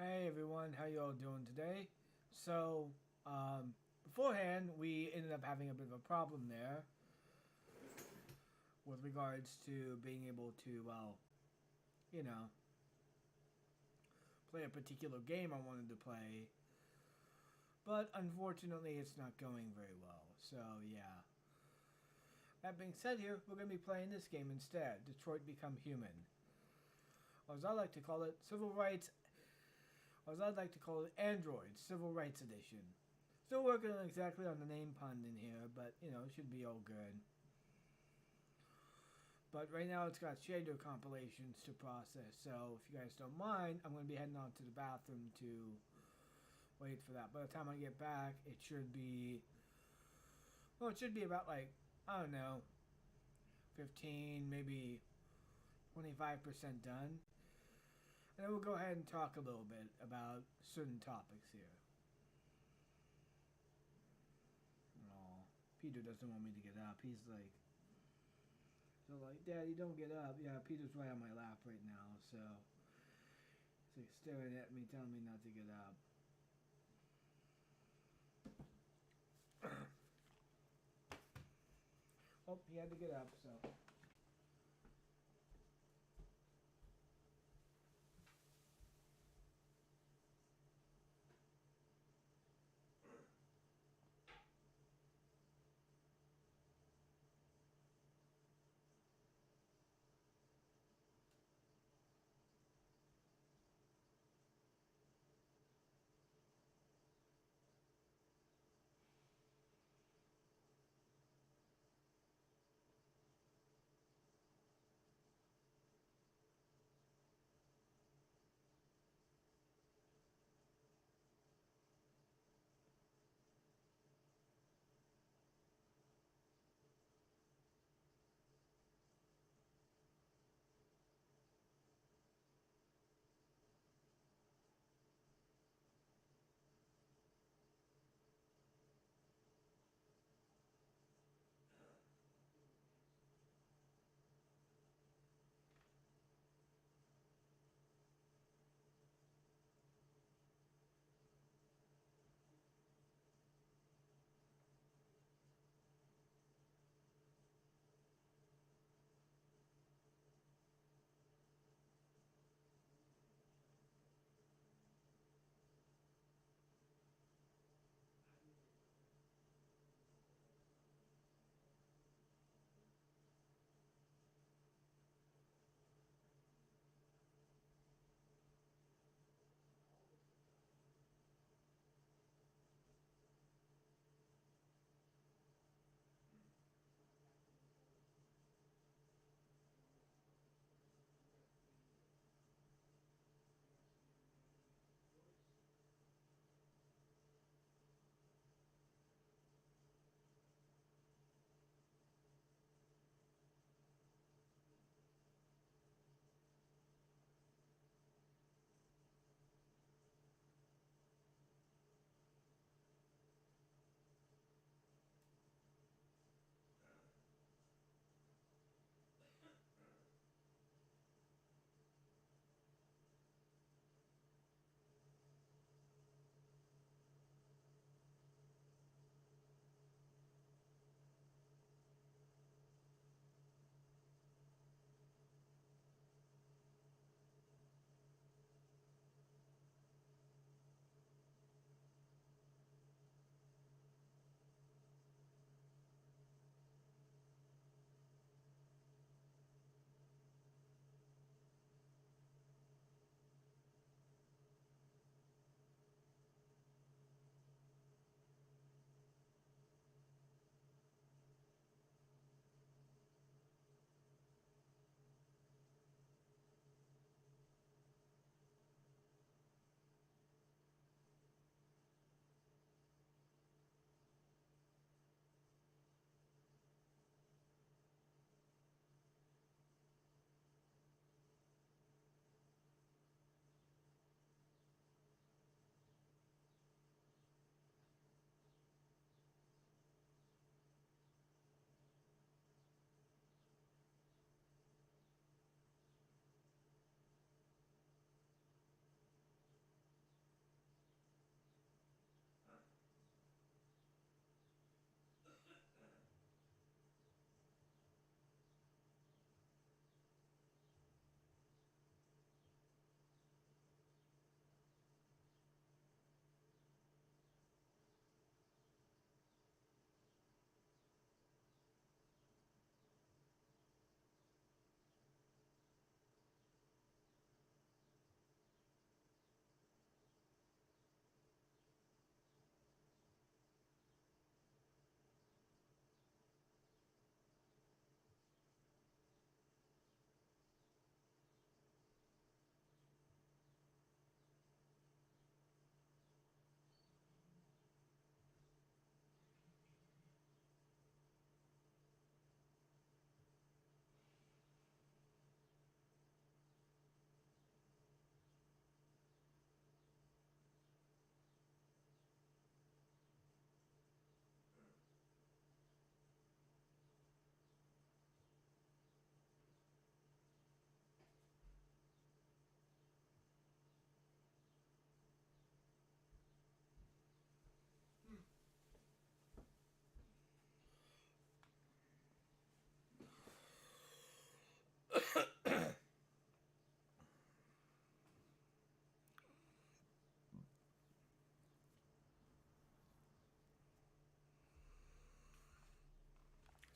Hey everyone, how you all doing today? So, beforehand, we ended up having a bit of a problem there with regards to being able to, you know, play a particular game I wanted to play. But unfortunately, it's not going very well. So, yeah. That being said, here, we're going to be playing this game instead Detroit Become Human. Or as I like to call it, Civil Rights. Or as I'd like to call it, Android Civil Rights Edition. Still working on exactly on the name pun in here, but it should be all good. But right now it's got shader compilations to process, so if you guys don't mind, I'm going to be heading out to the bathroom to wait for that. By the time I get back, it should be, well, it should be about like, I don't know, 15, maybe 25% done. And then we'll go ahead and talk a little bit about certain topics here. Oh, Peter doesn't want me to get up. He's like, so like, Daddy, don't get up. Yeah, Peter's right on my lap right now, so he's like staring at me, telling me not to get up. Oh, he had to get up, so.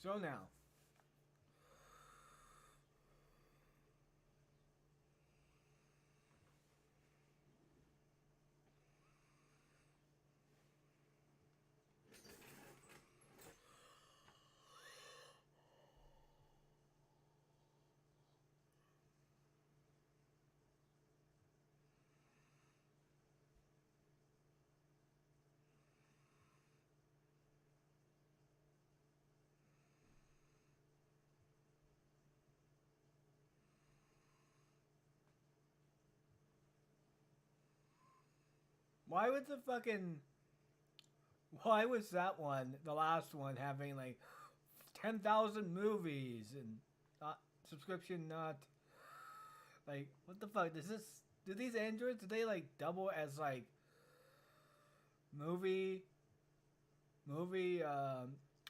So now. Why was the fucking... Why was that one, the last one, having like 10,000 movies and not subscription, not... Like, what the fuck? Does this... Do these androids, do they like double as like movie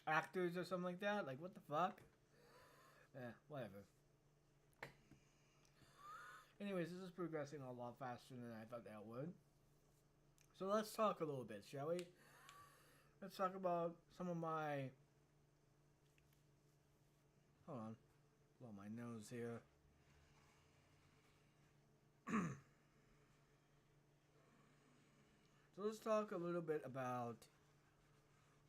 actors or something like that? Like, what the fuck? Whatever. Anyways, this is progressing a lot faster than I thought that would. So let's talk a little bit, shall we? Let's talk about some of my... Hold on. Blow my nose here. So let's talk a little bit about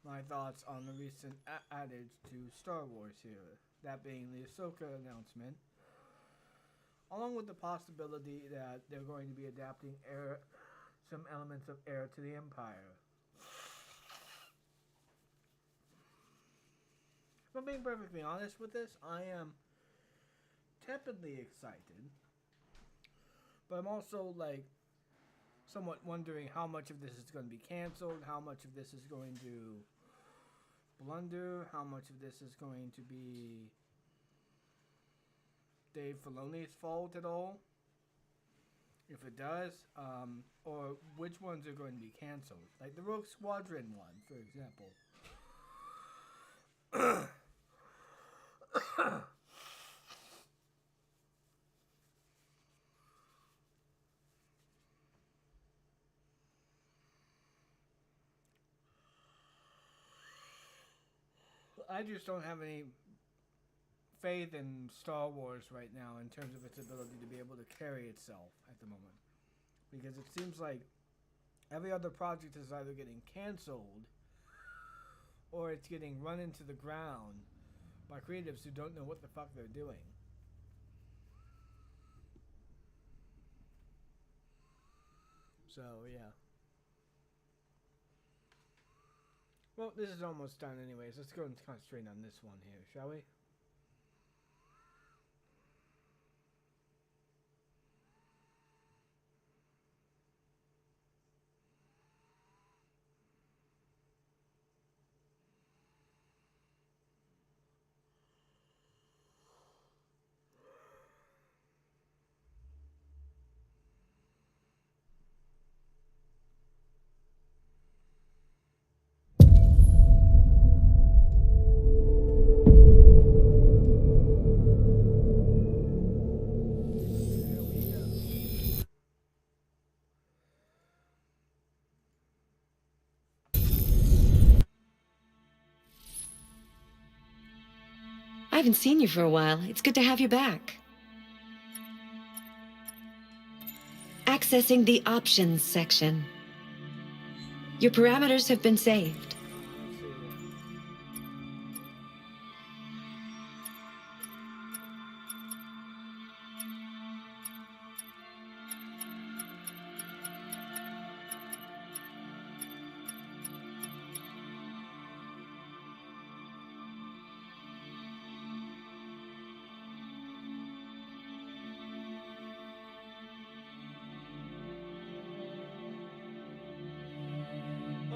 my thoughts on the recent added to Star Wars here. That being the Ahsoka announcement. Along with the possibility that they're going to be adapting some elements of Heir to the Empire. If I'm being perfectly honest with this, I am tepidly excited. But I'm also like somewhat wondering how much of this is going to be canceled, how much of this is going to blunder, how much of this is going to be Dave Filoni's fault at all, if it does, or which ones are going to be canceled. Like the Rogue Squadron one, for example. I just don't have any faith in Star Wars right now in terms of its ability to be able to carry itself at the moment. Because it seems like every other project is either getting canceled or it's getting run into the ground by creatives who don't know what the fuck they're doing. So, yeah. Well, this is almost done anyways. Let's go and concentrate on this one here, shall we? I haven't seen you for a while. It's good to have you back. Accessing the options section. Your parameters have been saved.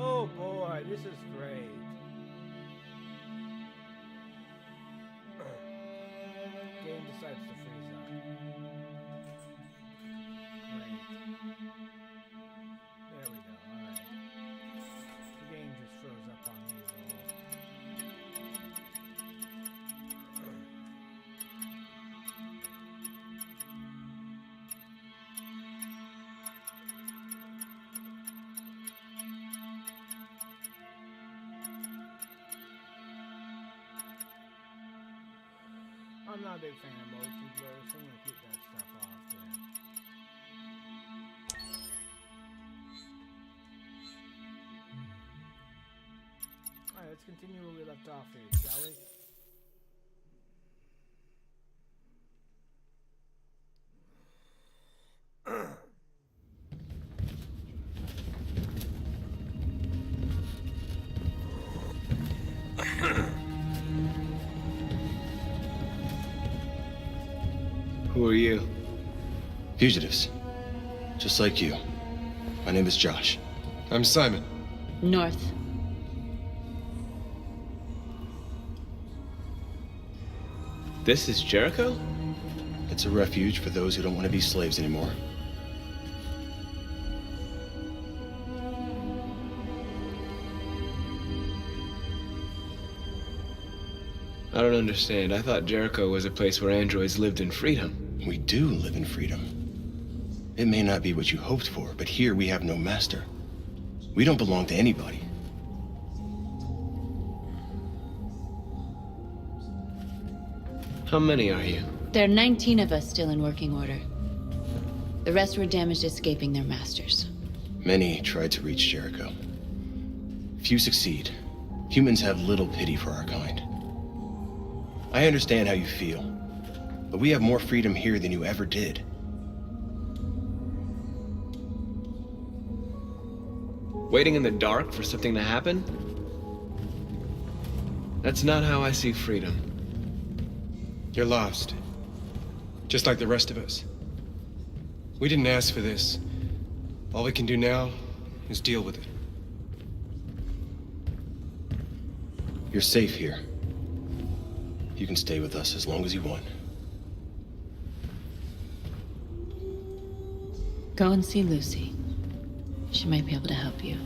Oh boy, this is great. Game decides to freeze up. Great. There we go, alright. The game just froze up on me as well. I'm not a big fan of motion blur, so I'm gonna keep that stuff off there. Alright, let's continue where we left off here, shall we? Who are you? Fugitives. Just like you. My name is Josh. I'm Simon. North. This is Jericho? It's a refuge for those who don't want to be slaves anymore. I don't understand. I thought Jericho was a place where androids lived in freedom. We do live in freedom. It may not be what you hoped for, but here we have no master. We don't belong to anybody. How many are you? There are 19 of us still in working order. The rest were damaged escaping their masters. Many tried to reach Jericho. Few succeed. Humans have little pity for our kind. I understand how you feel, but we have more freedom here than you ever did. Waiting in the dark for something to happen? That's not how I see freedom. You're lost. Just like the rest of us. We didn't ask for this. All we can do now is deal with it. You're safe here. You can stay with us as long as you want. Go and see Lucy. She might be able to help you.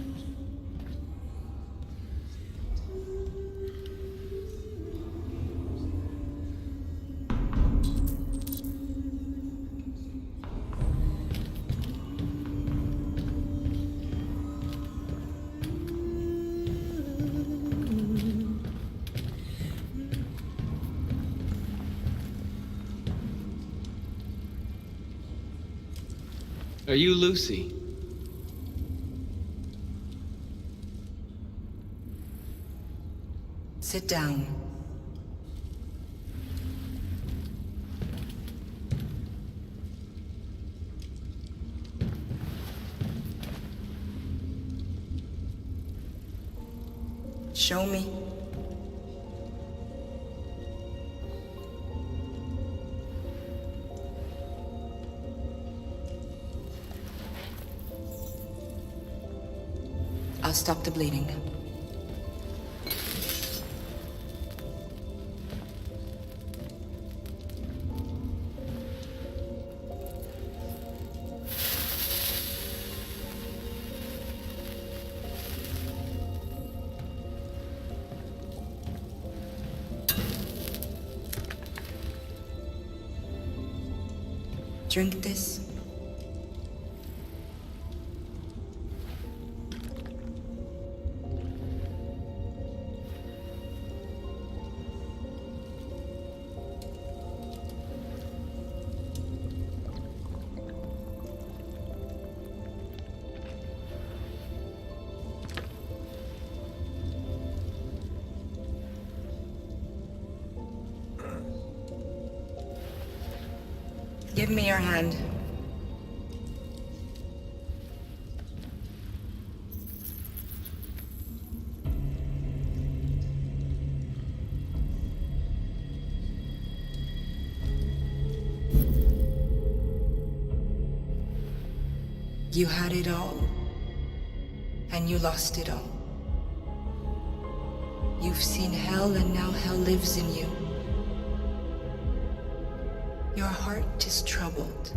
Are you Lucy? Sit down. Show me. I'll stop the bleeding. Drink this. Give me your hand. You had it all, and you lost it all. You've seen hell, and now hell lives in you. Your heart is troubled.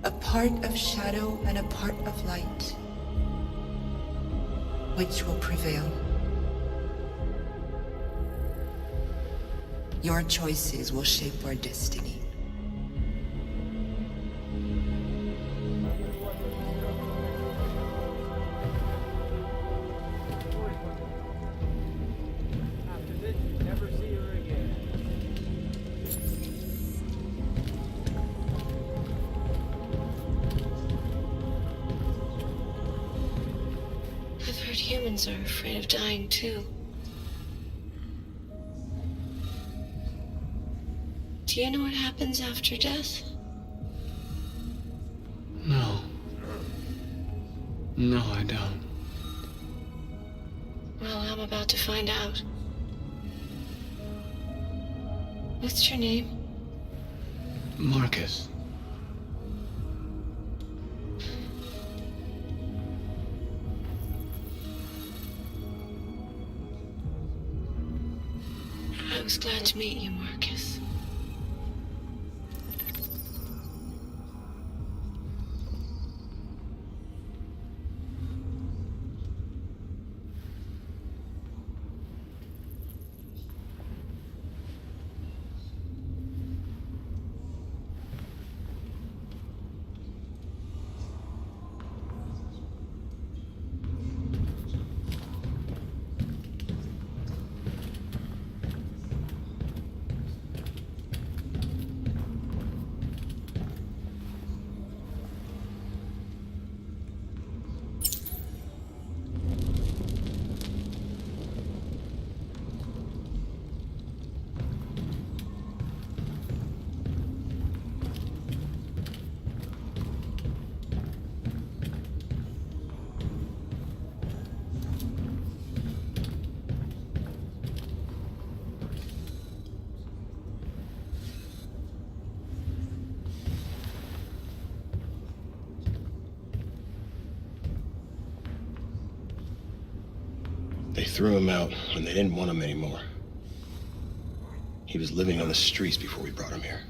A part of shadow and a part of light. Which will prevail? Your choices will shape our destiny. After this, you never see her again. heard humans are afraid of dying too. Do you know what happens after death? No. No, I don't. Well, I'm about to find out. What's your name? Marcus. I was glad to meet you, Marcus. They threw him out when they didn't want him anymore. He was living on the streets before we brought him here.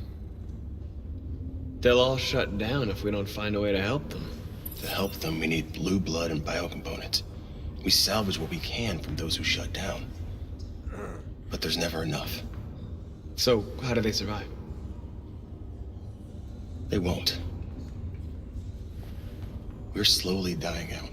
They'll all shut down if we don't find a way to help them. To help them, we need blue blood and biocomponents. We salvage what we can from those who shut down. But there's never enough. So, how do they survive? They won't. We're slowly dying out.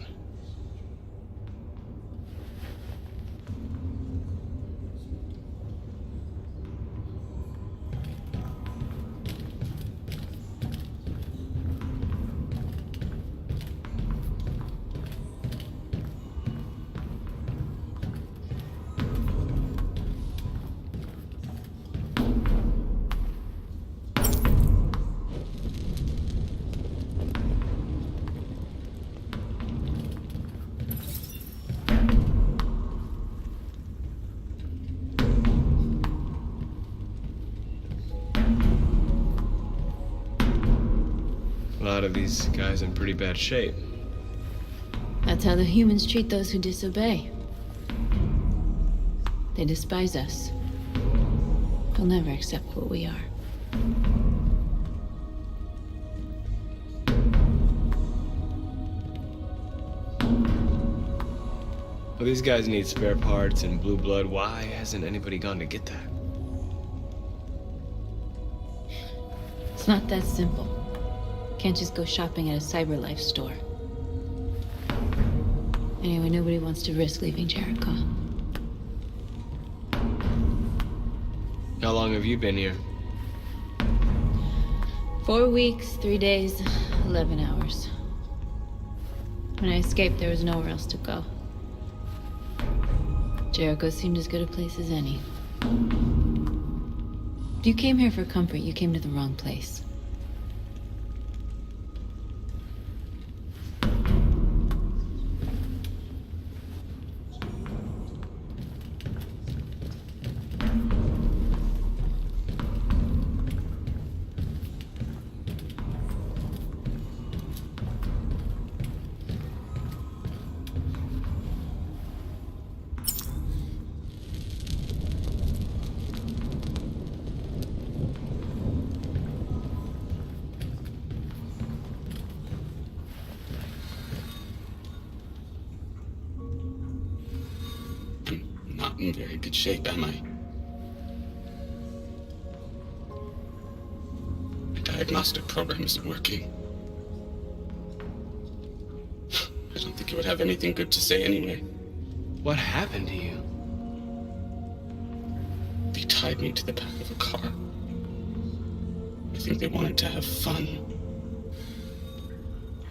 A lot of these guys in pretty bad shape. That's how the humans treat those who disobey. They despise us. They'll never accept what we are. Well, these guys need spare parts and blue blood. Why hasn't anybody gone to get that? It's not that simple. Can't just go shopping at a CyberLife store. Anyway, nobody wants to risk leaving Jericho. How long have you been here? 4 weeks, 3 days, 11 hours. When I escaped, there was nowhere else to go. Jericho seemed as good a place as any. If you came here for comfort, you came to the wrong place. Not in very good shape, am I? The diagnostic program isn't working. I don't think it would have anything good to say anyway. What happened to you? They tied me to the back of a car. I think they wanted to have fun.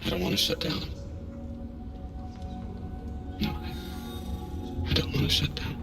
I don't want to shut down. No, want to shut down.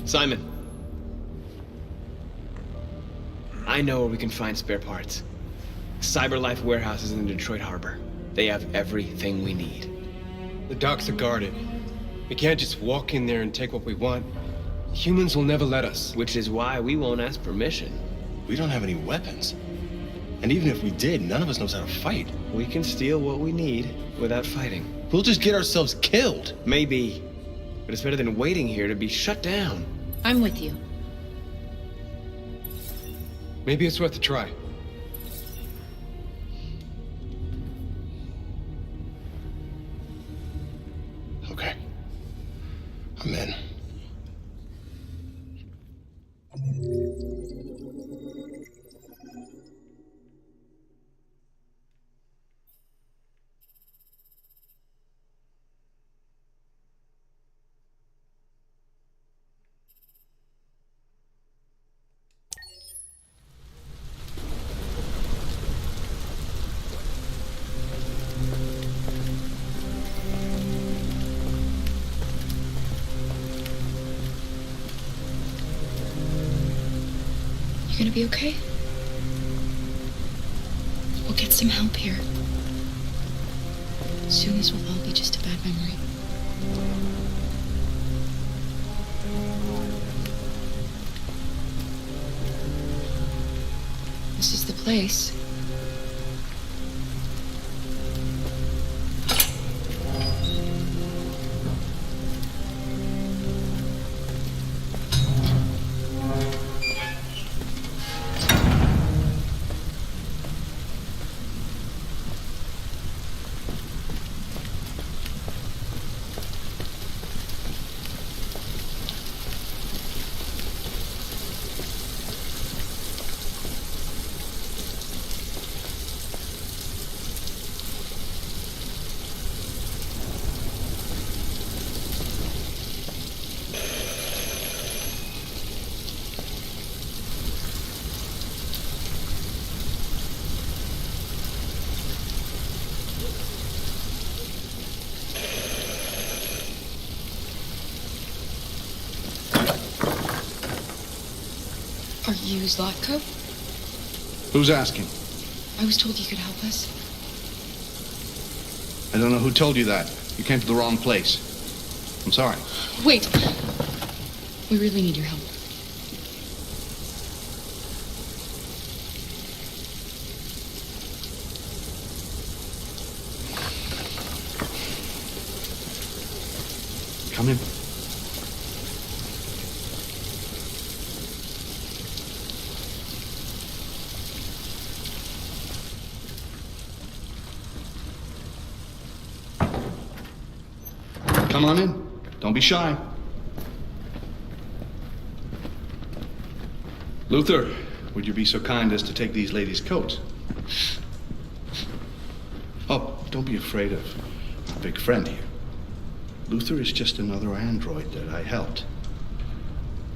Simon. I know where we can find spare parts. CyberLife warehouses in the Detroit Harbor. They have everything we need. The docks are guarded. We can't just walk in there and take what we want. Humans will never let us. Which is why we won't ask permission. We don't have any weapons. And even if we did, none of us knows how to fight. We can steal what we need without fighting. We'll just get ourselves killed. Maybe. But it's better than waiting here to be shut down. I'm with you. Maybe it's worth a try. Okay. I'm in. You gonna be okay? We'll get some help here. Soon this will all be just a bad memory. This is the place. Are you Zlatko? Who's asking? I was told you could help us. I don't know who told you that. You came to the wrong place. I'm sorry. Wait! We really need your help. Come in. Come on in. Don't be shy. Luther, would you be so kind as to take these ladies' coats? Oh, don't be afraid of our big friend here. Luther is just another android that I helped.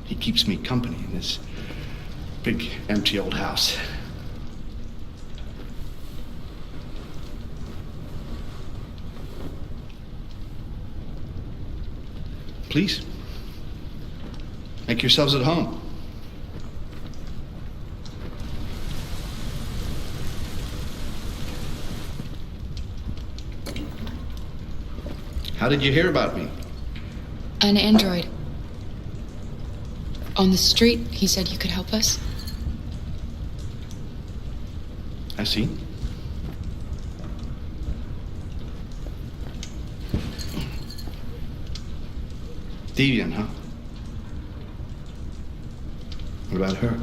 He keeps me company in this big, empty old house. Please, make yourselves at home. How did you hear about me? An android. On the street, he said you could help us. I see. Deviant, huh? What about her?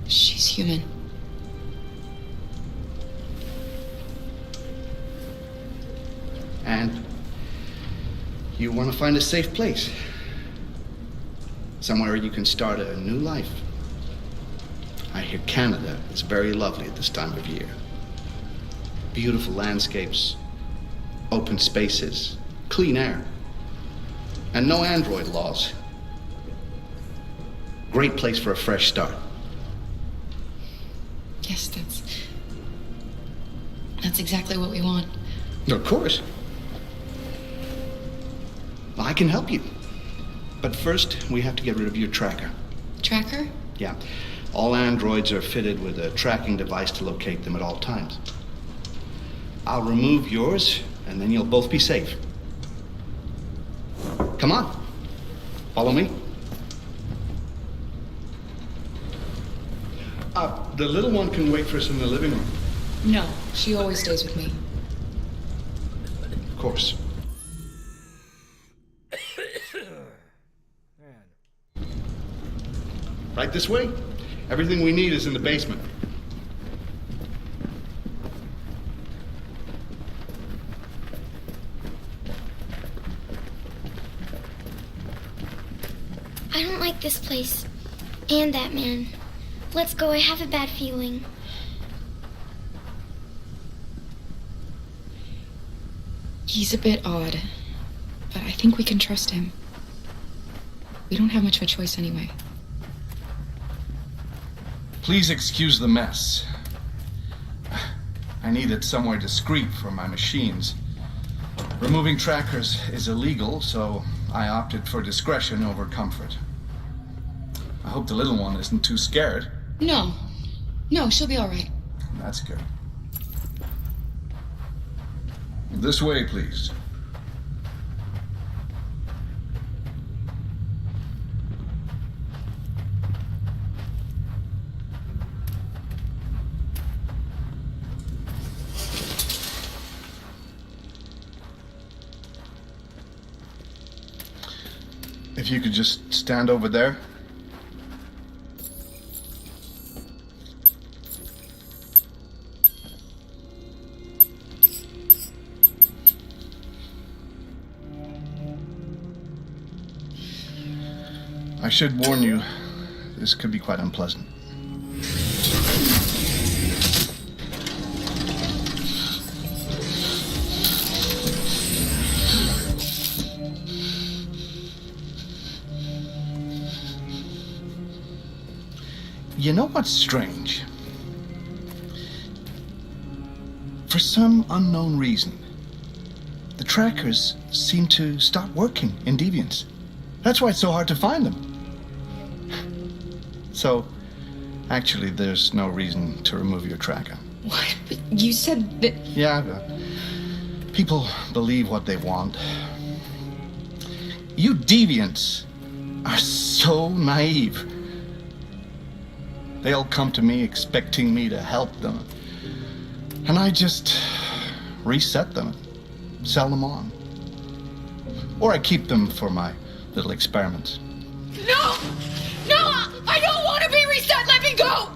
She's human. And you want to find a safe place. Somewhere you can start a new life. I hear Canada is very lovely at this time of year. Beautiful landscapes, open spaces, clean air, and no android laws. Great place for a fresh start. Yes, that's exactly what we want. Of course. I can help you. But first, we have to get rid of your tracker. Tracker? Yeah. All androids are fitted with a tracking device to locate them at all times. I'll remove yours, and then you'll both be safe. Come on. Follow me. The little one can wait for us in the living room. No, she always stays with me. Of course. Right this way. Everything we need is in the basement. I don't like this place. And that man. Let's go, I have a bad feeling. He's a bit odd, but I think we can trust him. We don't have much of a choice anyway. Please excuse the mess. I needed somewhere discreet for my machines. Removing trackers is illegal, so I opted for discretion over comfort. I hope the little one isn't too scared. No, she'll be all right. That's good. This way, please. If you could just stand over there. I should warn you, this could be quite unpleasant. You know what's strange? For some unknown reason, the trackers seem to stop working in Deviants. That's why it's so hard to find them. So, actually, there's no reason to remove your tracker. What? But you said that... Yeah, people believe what they want. You Deviants are so naive. They'll come to me expecting me to help them. And I just reset them, sell them on. Or I keep them for my little experiments. No! I don't want to be reset! Let me go!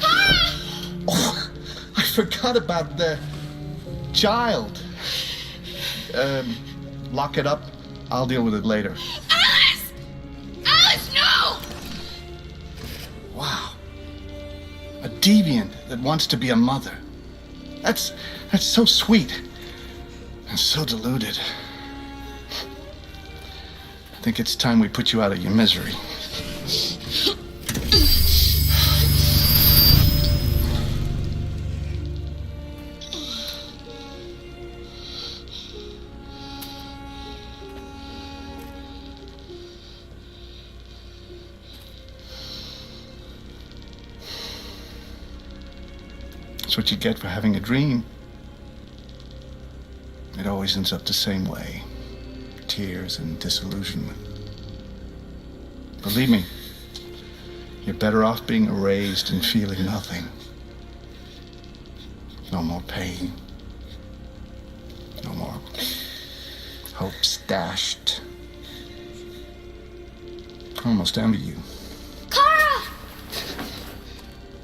Ah! Oh, I forgot about the child. lock it up. I'll deal with it later. Alice! Alice, no! Wow. A deviant that wants to be a mother. That's so sweet. And so deluded. I think it's time we put you out of your misery. That's what you get for having a dream. It always ends up the same way. Tears and disillusionment. Believe me, you're better off being erased and feeling nothing. No more pain. No more hopes dashed. I almost envy you.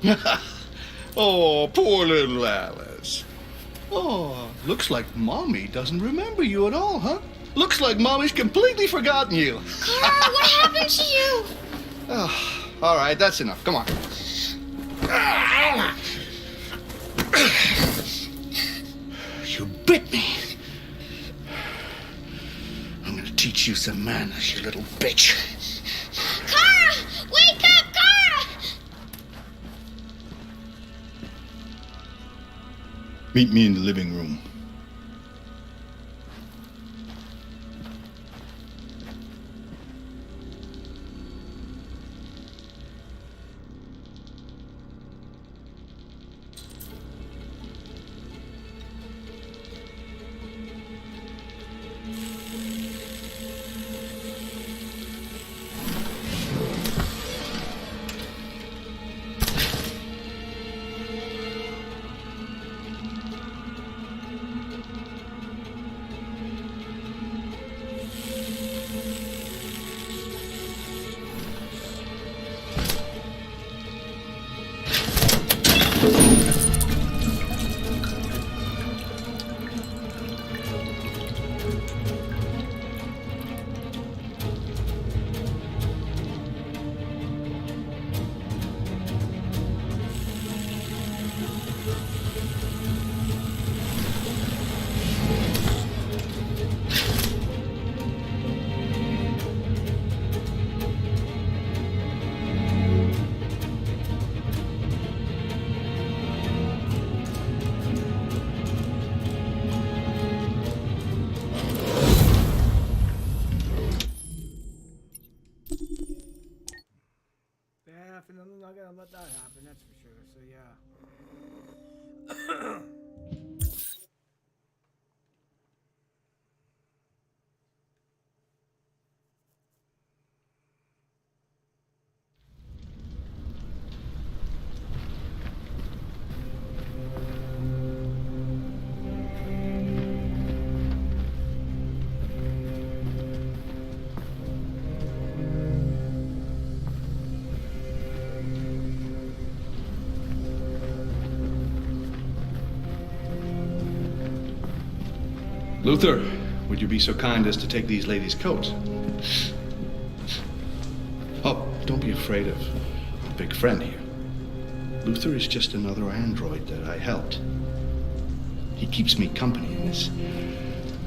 Kara! Oh, poor little Alice. Oh, looks like Mommy doesn't remember you at all, huh? Looks like Mommy's completely forgotten you. Kara, what happened to you? Oh, all right, that's enough. Come on. You bit me. I'm gonna teach you some manners, you little bitch. Kara! Wake up, Kara! Meet me in the living room. Definitely not gonna let that happen, that's for sure. So yeah. Luther, would you be so kind as to take these ladies' coats? Oh, don't be afraid of a big friend here. Luther is just another android that I helped. He keeps me company in this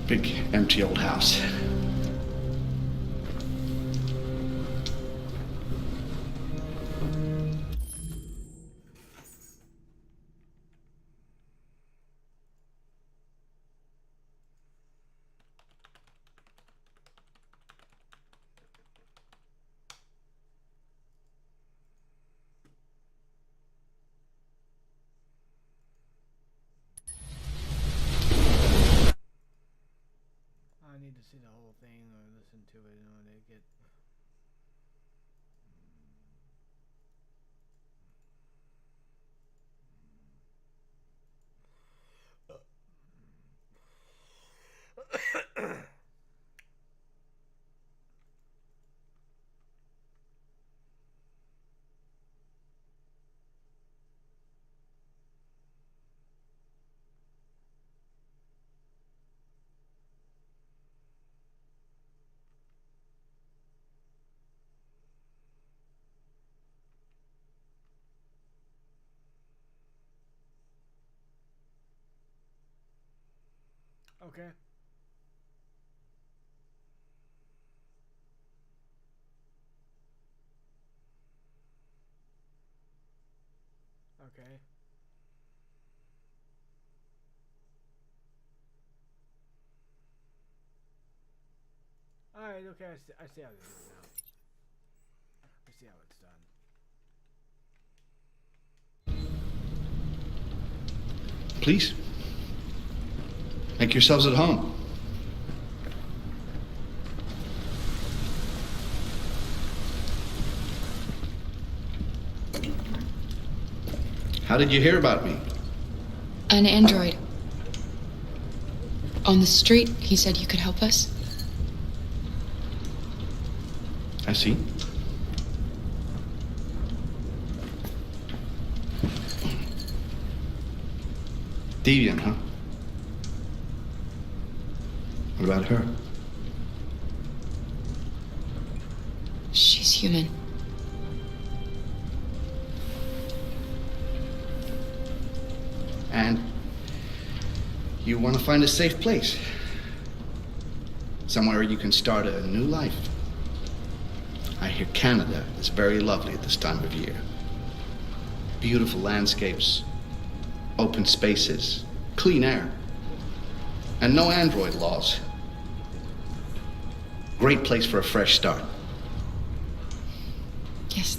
big, empty old house. I need to see the whole thing or listen to it in order to get. Okay. Okay. Alright, okay, I see how this is now. I see how it's done. Please. Make yourselves at home. How did you hear about me? An android. On the street, he said you could help us. I see. Deviant, huh? What about her? She's human. And you want to find a safe place. Somewhere you can start a new life. I hear Canada is very lovely at this time of year. Beautiful landscapes, open spaces, clean air, and no android laws. Great place for a fresh start. Yes,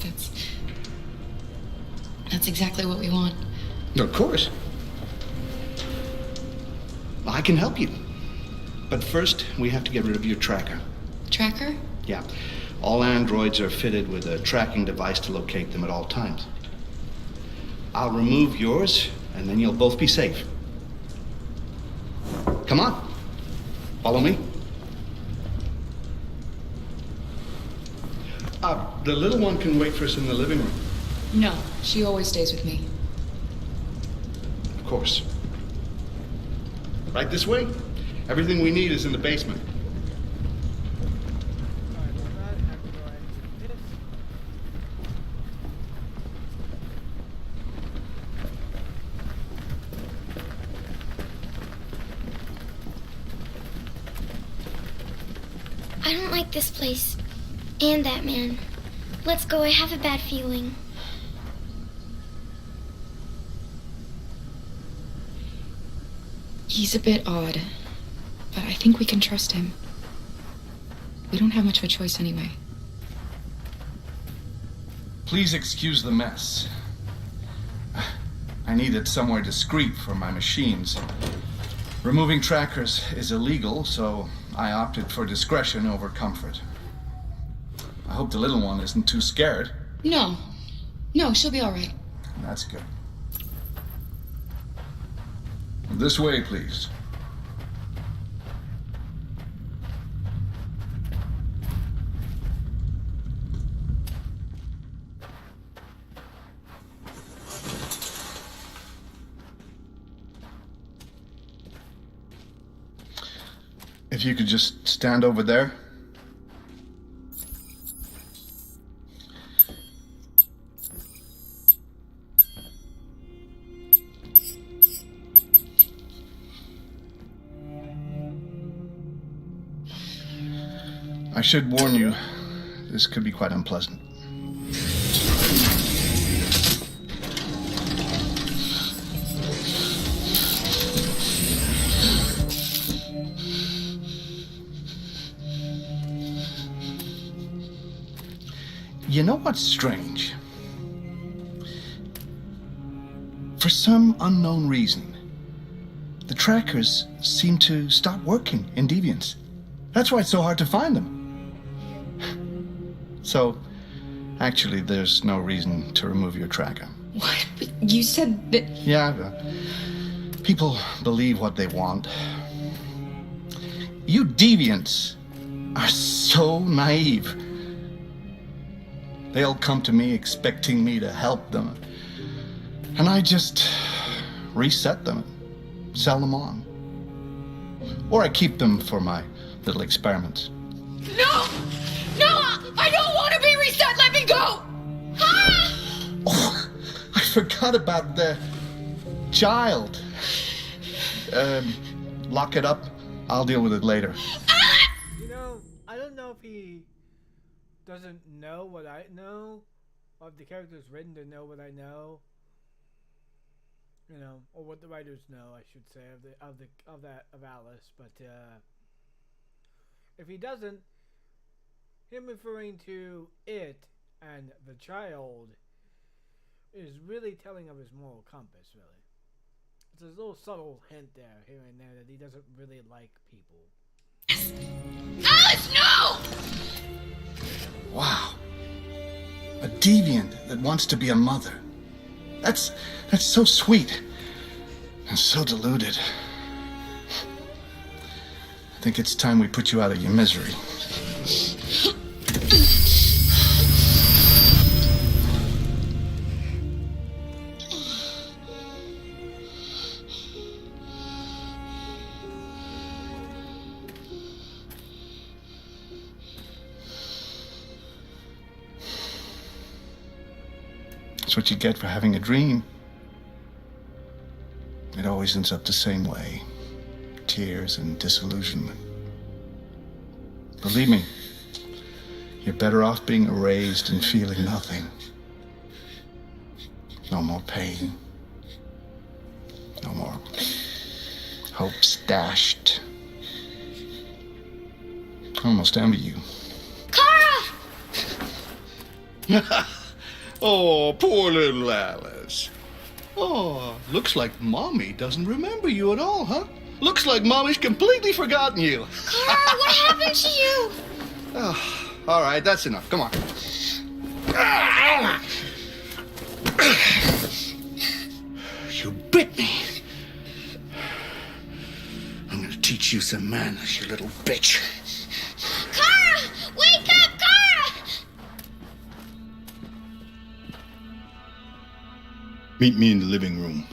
that's exactly what we want. Of course. I can help you. But first, we have to get rid of your tracker. Tracker? Yeah. All androids are fitted with a tracking device to locate them at all times. I'll remove yours, and then you'll both be safe. Come on. Follow me. The little one can wait for us in the living room. No, she always stays with me. Of course. Right this way. Everything we need is in the basement. I don't like this place. And that man. Let's go, I have a bad feeling. He's a bit odd, but I think we can trust him. We don't have much of a choice anyway. Please excuse the mess. I needed somewhere discreet for my machines. Removing trackers is illegal, so I opted for discretion over comfort. I hope the little one isn't too scared. No, she'll be all right. That's good. This way, please. If you could just stand over there. I should warn you, this could be quite unpleasant. You know what's strange? For some unknown reason, the trackers seem to stop working in Deviants. That's why it's so hard to find them. So, actually, there's no reason to remove your tracker. What? But you said that... Yeah, people believe what they want. You Deviants are so naive. They'll come to me expecting me to help them. And I just reset them, sell them on. Or I keep them for my little experiments. No! I don't want to be reset! Let me go! Ah! Oh, I forgot about the child. Lock it up I'll deal with it later. You know, I don't know if he doesn't know what I know, or if the character's written to know what I know. You know, or what the writers know, I should say, of Alice. But if he doesn't, him referring to it and the child is really telling of his moral compass. Really, it's a little subtle hint there, here and there, that he doesn't really like people. Alice, no! Wow. A deviant that wants to be a mother. That's so sweet. And so deluded. I think it's time we put you out of your misery. That's what you get for having a dream. It always ends up the same way. Tears and disillusionment. Believe me, you're better off being erased and feeling nothing. No more pain. No more hopes dashed. I almost envy you. Kara! Oh, poor little Alice. Oh, looks like Mommy doesn't remember you at all, huh? Looks like Mommy's completely forgotten you. Kara, what happened to you? Oh, all right, that's enough. Come on. You bit me. I'm gonna teach you some manners, you little bitch. Kara! Wake up, Kara! Meet me in the living room.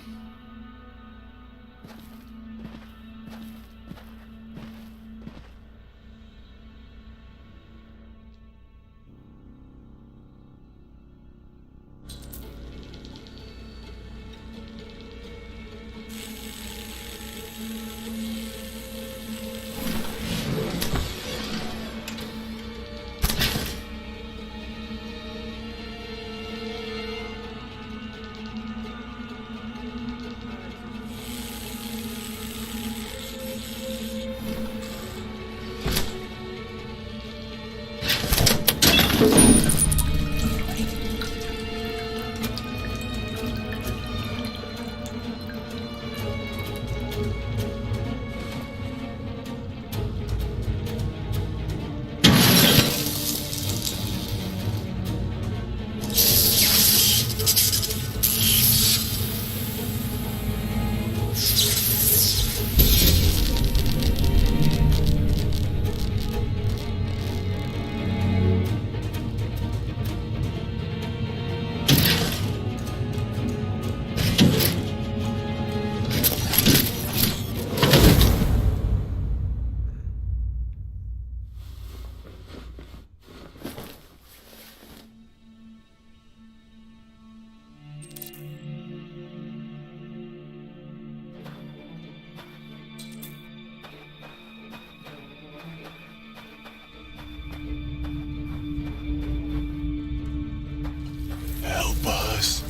Help us.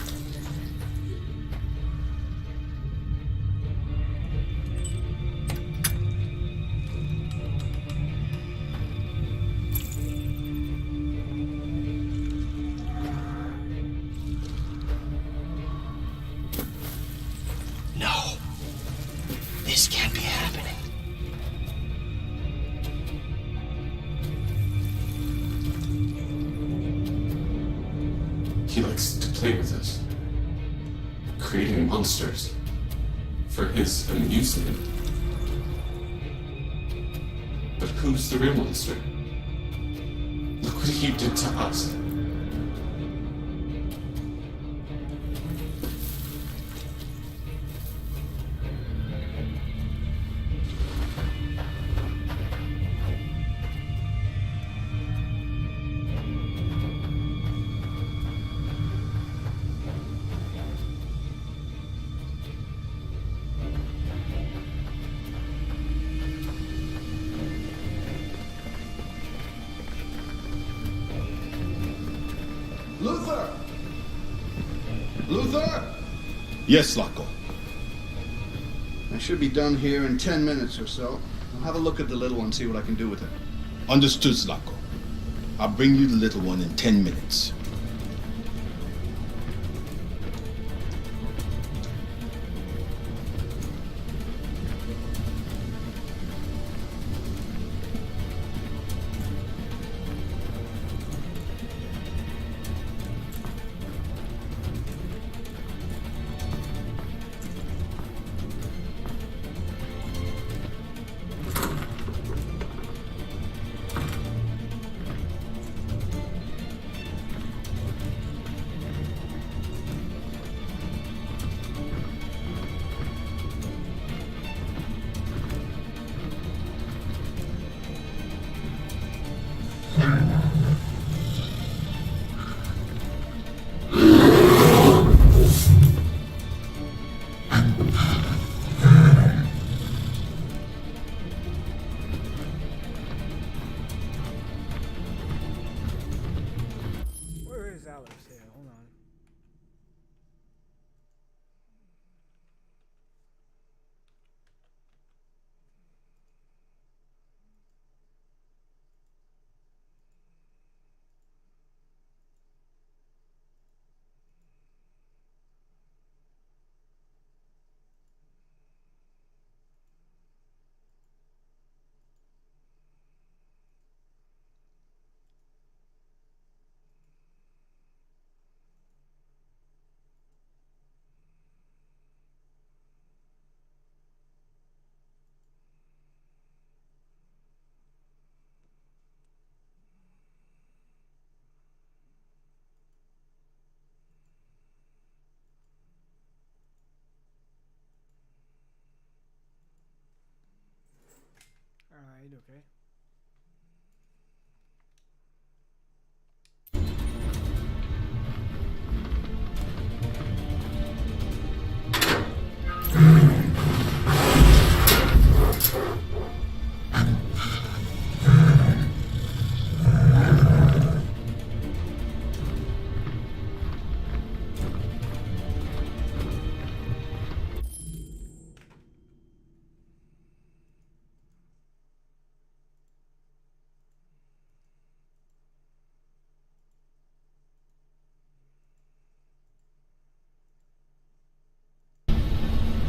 No. This can't be happening. He likes to play with us, creating monsters for his amusement. But who's the real monster? Look what he did to us. Yes, Locko. I should be done here in 10 minutes or so. I'll have a look at the little one, see what I can do with it. Understood, Slako. I'll bring you the little one in 10 minutes. Where is Alex here? Hold on. Alright, okay.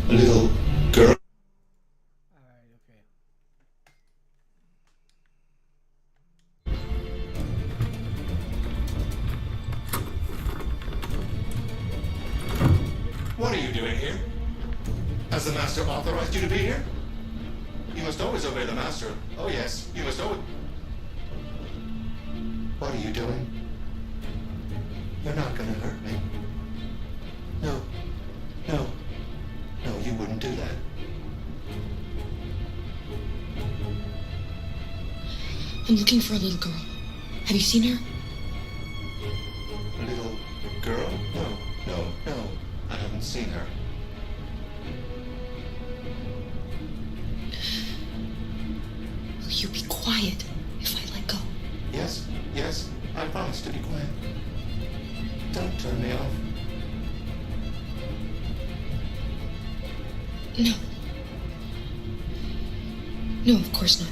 Little girl. Alright, okay. What are you doing here? Has the Master authorized you to be here? You must always obey the Master. Oh yes, you must always... What are you doing? You're not gonna hurt me. No. No. No, you wouldn't do that. I'm looking for a little girl. Have you seen her? A little girl? No, no, no. I haven't seen her. Will you be quiet if I let go? Yes, yes, I promise to be quiet. Don't turn me off. No. No, of course not.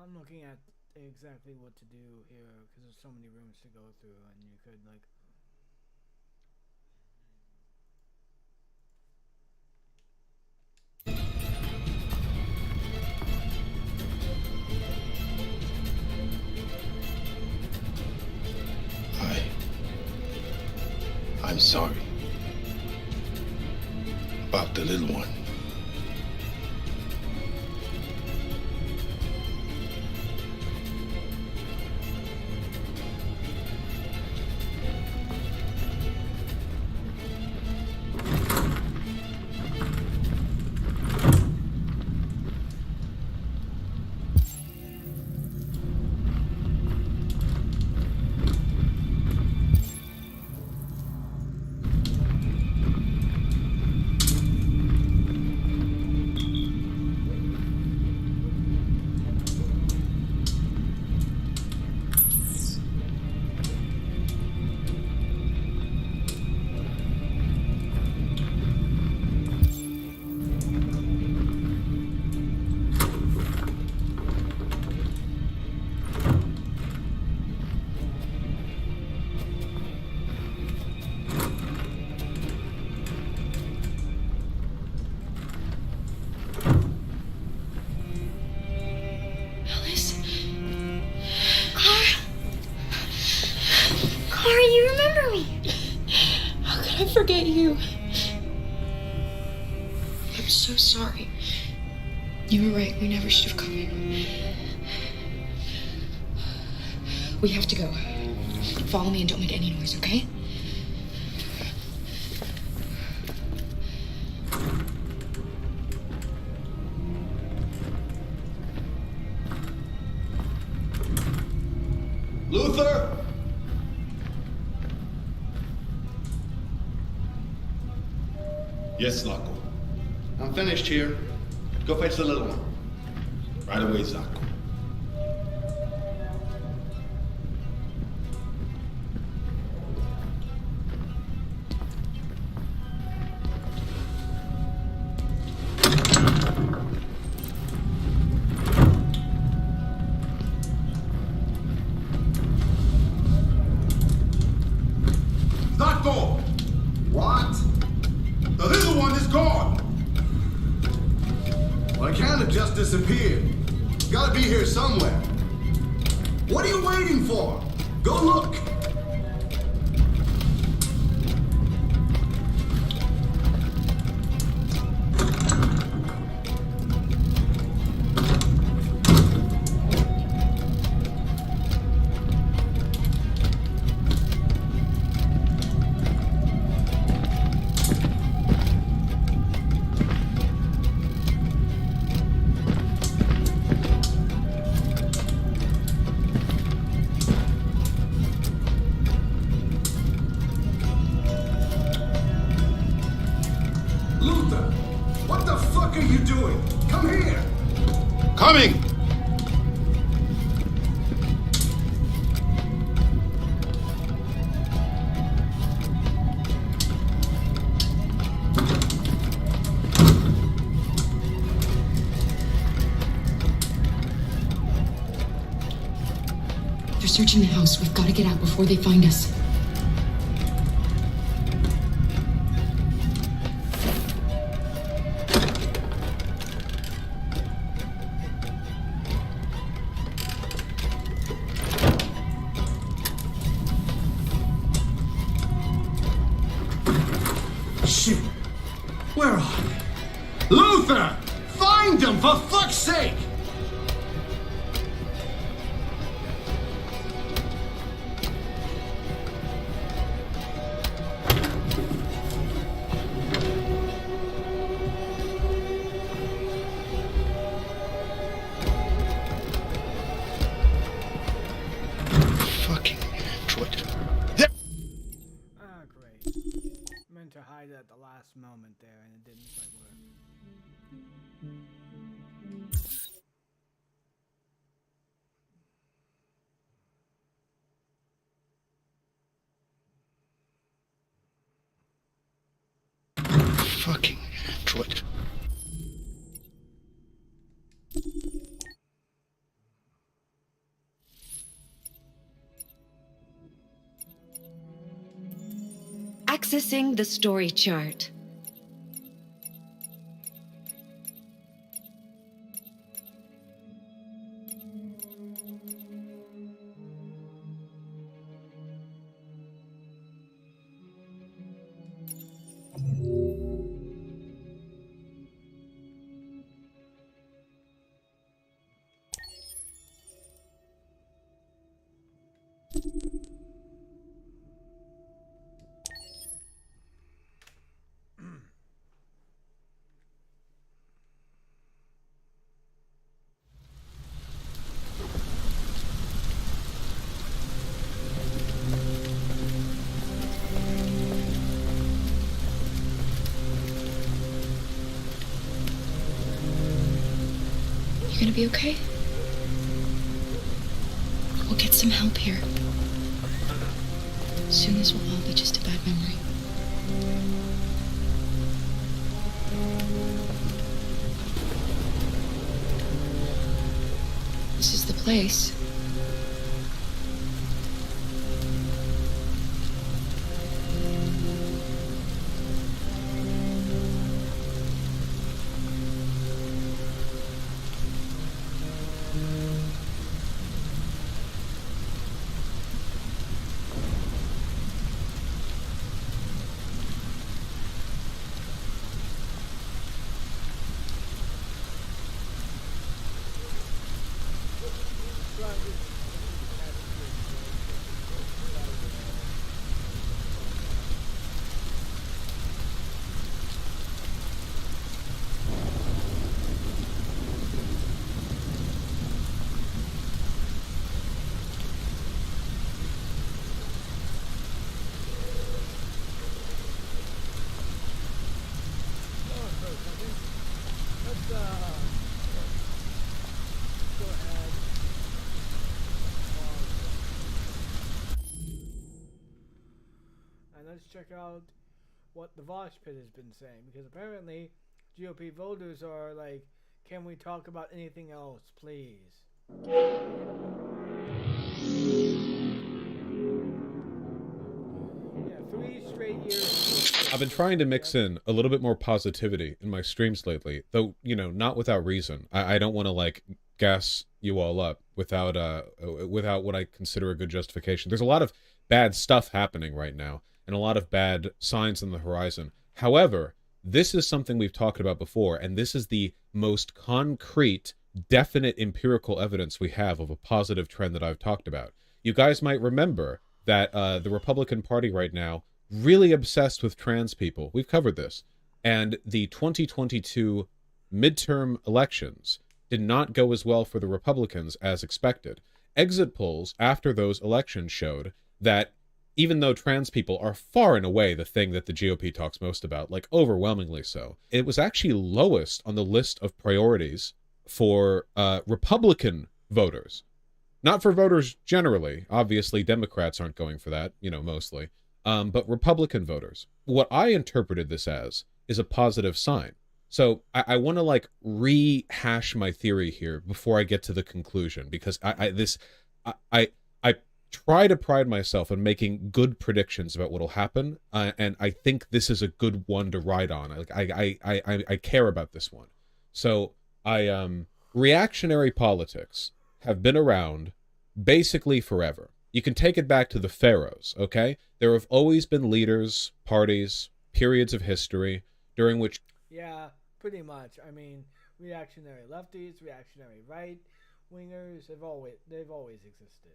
I'm looking at exactly what to do here because there's so many rooms to go through, and you could like. I'm sorry about the little one. Forget you. I'm so sorry. You were right. We never should have come here. We have to go. Follow me and don't make any noise, okay? Luther! Yes, Zlatko. I'm finished here. Go fetch the little one. Right away, Zlatko. Zlatko! What? The little one is gone! Well, it can't have just disappeared. It's gotta be here somewhere. What are you waiting for? Go look! Luther, what the fuck are you doing? Come here! Coming! They're searching the house. We've got to get out before they find us. Shit! Where are they? Luther! Find them, for fuck's sake! Fucking android. Ah, great. Meant to hide it at the last moment there, and it didn't quite work. Accessing the story chart. You gonna be okay? We'll get some help here. Soon this will all be just a bad memory. This is the place. Let's check out what the Vosh Pit has been saying, because apparently GOP voters are like, can we talk about anything else, please? Yeah, 3 straight years. I've been trying to mix in a little bit more positivity in my streams lately, though, you know, not without reason. I don't want to like gas you all up without what I consider a good justification. There's a lot of bad stuff happening right now, and a lot of bad signs on the horizon. However, this is something we've talked about before, and this is the most concrete, definite empirical evidence we have of a positive trend that I've talked about. You guys might remember that the Republican Party right now, really obsessed with trans people. We've covered this. And the 2022 midterm elections did not go as well for the Republicans as expected. Exit polls after those elections showed that even though trans people are far and away the thing that the GOP talks most about, like overwhelmingly so, it was actually lowest on the list of priorities for Republican voters. Not for voters generally. Obviously, Democrats aren't going for that, you know, mostly. But Republican voters. What I interpreted this as is a positive sign. So I want to like rehash my theory here before I get to the conclusion, because I try to pride myself in making good predictions about what'll happen, and I think this is a good one to ride on. Like I care about this one. So reactionary politics have been around basically forever. You can take it back to the pharaohs, okay? There have always been leaders, parties, periods of history during which... Yeah, pretty much. I mean, reactionary lefties, reactionary right-wingers, they've always existed.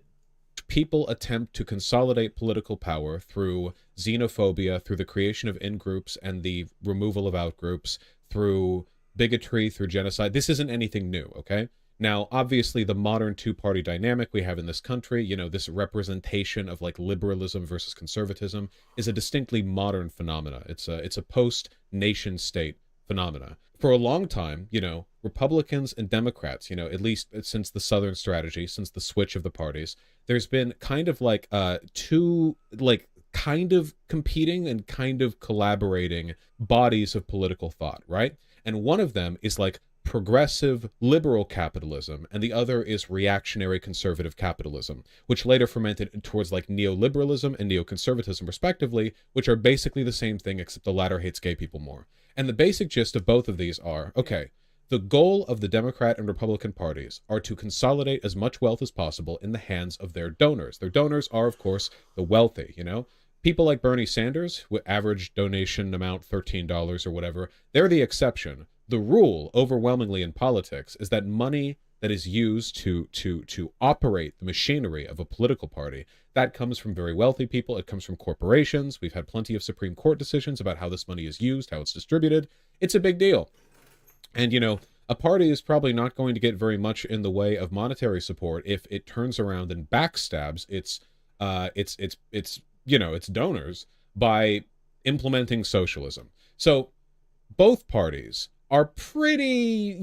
People attempt to consolidate political power through xenophobia, through the creation of in-groups and the removal of out-groups, through bigotry, through genocide. This isn't anything new, okay? Now, obviously, the modern two-party dynamic we have in this country, you know, this representation of like liberalism versus conservatism, is a distinctly modern phenomena. It's a post-nation state phenomena. For a long time, you know, Republicans and Democrats, you know, at least since the Southern strategy, since the switch of the parties, there's been kind of like two, like, kind of competing and kind of collaborating bodies of political thought, right? And one of them is like progressive liberal capitalism, and the other is reactionary conservative capitalism, which later fermented towards like neoliberalism and neoconservatism respectively, which are basically the same thing except the latter hates gay people more. And the basic gist of both of these are, okay, the goal of the Democrat and Republican parties are to consolidate as much wealth as possible in the hands of their donors. Their donors are, of course, the wealthy, you know? People like Bernie Sanders, with average donation amount $13 or whatever, they're the exception. The rule, overwhelmingly in politics, is that money that is used to operate the machinery of a political party, that comes from very wealthy people. It comes from corporations. We've had plenty of Supreme Court decisions about how this money is used, how it's distributed. It's a big deal. And, you know, a party is probably not going to get very much in the way of monetary support if it turns around and backstabs its donors by implementing socialism. So both parties are pretty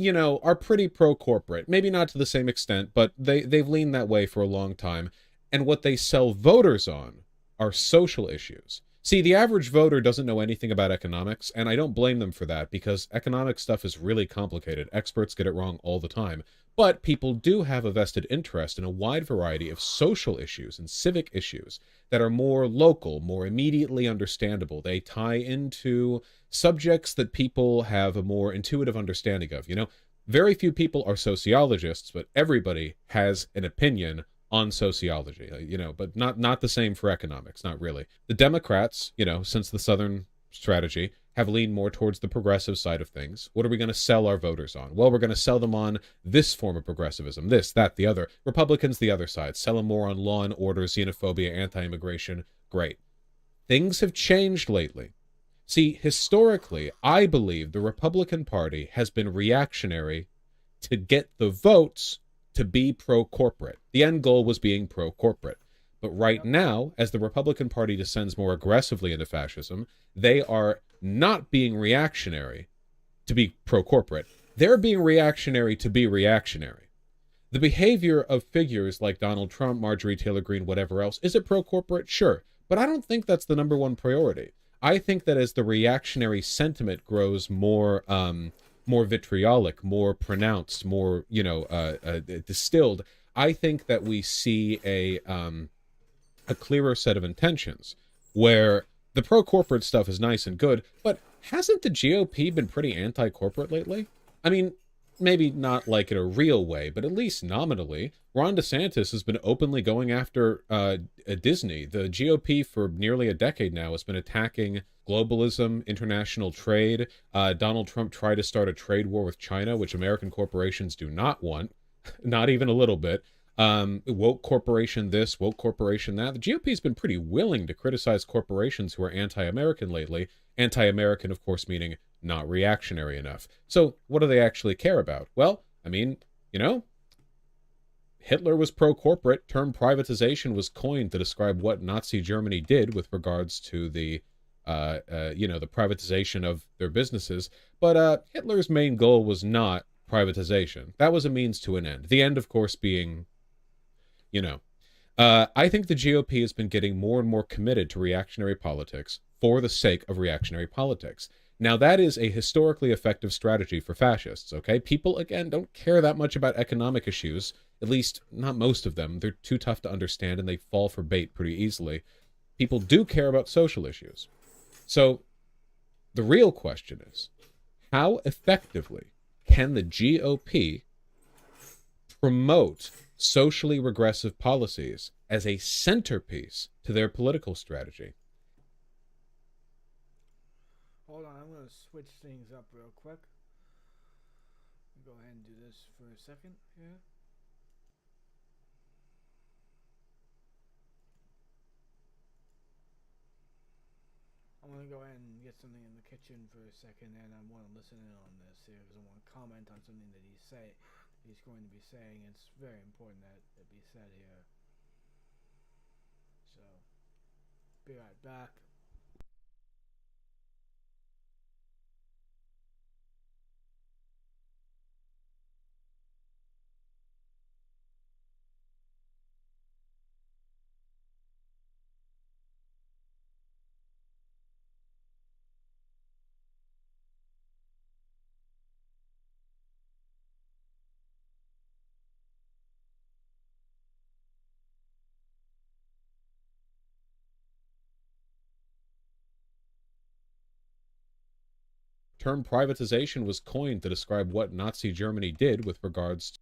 pro-corporate. Maybe not to the same extent, but they've leaned that way for a long time. And what they sell voters on are social issues. See, the average voter doesn't know anything about economics, and I don't blame them for that, because economic stuff is really complicated. Experts get it wrong all the time. But people do have a vested interest in a wide variety of social issues and civic issues that are more local, more immediately understandable. They tie into subjects that people have a more intuitive understanding of. You know, very few people are sociologists, but everybody has an opinion on sociology, you know, but not the same for economics, not really. The Democrats, you know, since the Southern strategy, have leaned more towards the progressive side of things. What are we going to sell our voters on? Well, we're going to sell them on this form of progressivism, this, that, the other. Republicans, the other side, sell them more on law and order, xenophobia, anti-immigration. Great. Things have changed lately. See, historically, I believe the Republican Party has been reactionary to get the votes to be pro-corporate. The end goal was being pro-corporate. But right now, as the Republican Party descends more aggressively into fascism, they are not being reactionary to be pro-corporate. They're being reactionary to be reactionary. The behavior of figures like Donald Trump, Marjorie Taylor Greene, whatever else, is it pro-corporate? Sure. But I don't think that's the number one priority. I think that as the reactionary sentiment grows more vitriolic, more pronounced, more, distilled, I think that we see a clearer set of intentions where the pro-corporate stuff is nice and good, but hasn't the GOP been pretty anti-corporate lately? I mean, maybe not like in a real way, but at least nominally. Ron DeSantis has been openly going after Disney. The GOP for nearly a decade now has been attacking globalism, international trade. Donald Trump tried to start a trade war with China, which American corporations do not want, not even a little bit. Woke corporation this, woke corporation that. The GOP has been pretty willing to criticize corporations who are anti-American lately. Anti-American, of course, meaning not reactionary enough. So what do they actually care about? Well, I mean, you know, Hitler was pro-corporate. Term privatization was coined to describe what Nazi Germany did with regards to the the privatization of their businesses. But Hitler's main goal was not privatization. That was a means to an end. The end, of course, being, I think the GOP has been getting more and more committed to reactionary politics for the sake of reactionary politics. Now, that is a historically effective strategy for fascists, okay? People, again, don't care that much about economic issues, at least not most of them. They're too tough to understand and they fall for bait pretty easily. People do care about social issues. So the real question is, how effectively can the GOP promote socially regressive policies as a centerpiece to their political strategy? Hold on, I'm going to switch things up real quick. Go ahead and do this for a second here. I'm going to go ahead and get something in the kitchen for a second, and I want to listen in on this here because I want to comment on something that he's going to be saying. It's very important that it be said here. So, be right back. term privatization was coined to describe what Nazi Germany did with regards to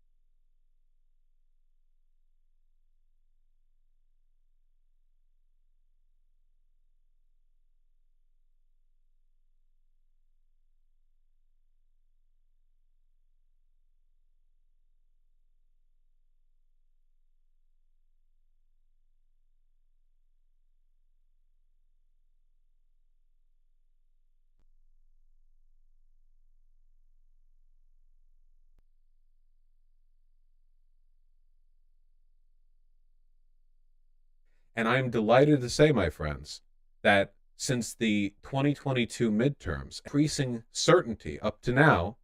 And I'm delighted to say, my friends, that since the 2022 midterms, increasing certainty up to now,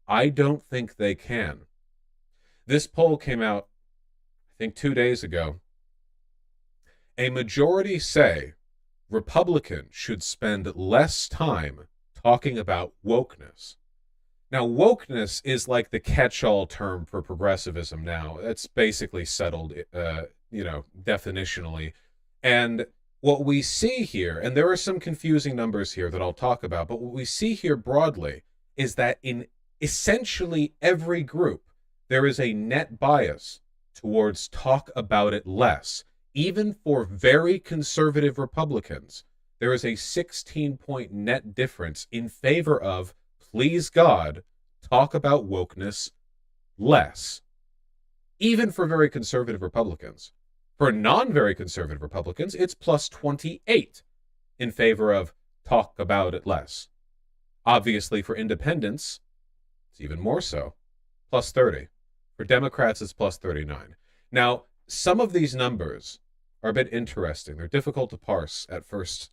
I don't think they can. This poll came out, I think, 2 days ago. A majority say Republicans should spend less time talking about wokeness. Now, wokeness is like the catch-all term for progressivism now. It's basically settled, definitionally. And what we see here, and there are some confusing numbers here that I'll talk about, but what we see here broadly is that in essentially every group, there is a net bias towards talk about it less. Even for very conservative Republicans, there is a 16-point net difference in favor of, please God, talk about wokeness less. Even for very conservative Republicans. For non-very conservative Republicans, it's plus 28 in favor of talk about it less. Obviously, for independents, it's even more so, plus 30. For Democrats, it's plus 39. Now, some of these numbers are a bit interesting. They're difficult to parse at first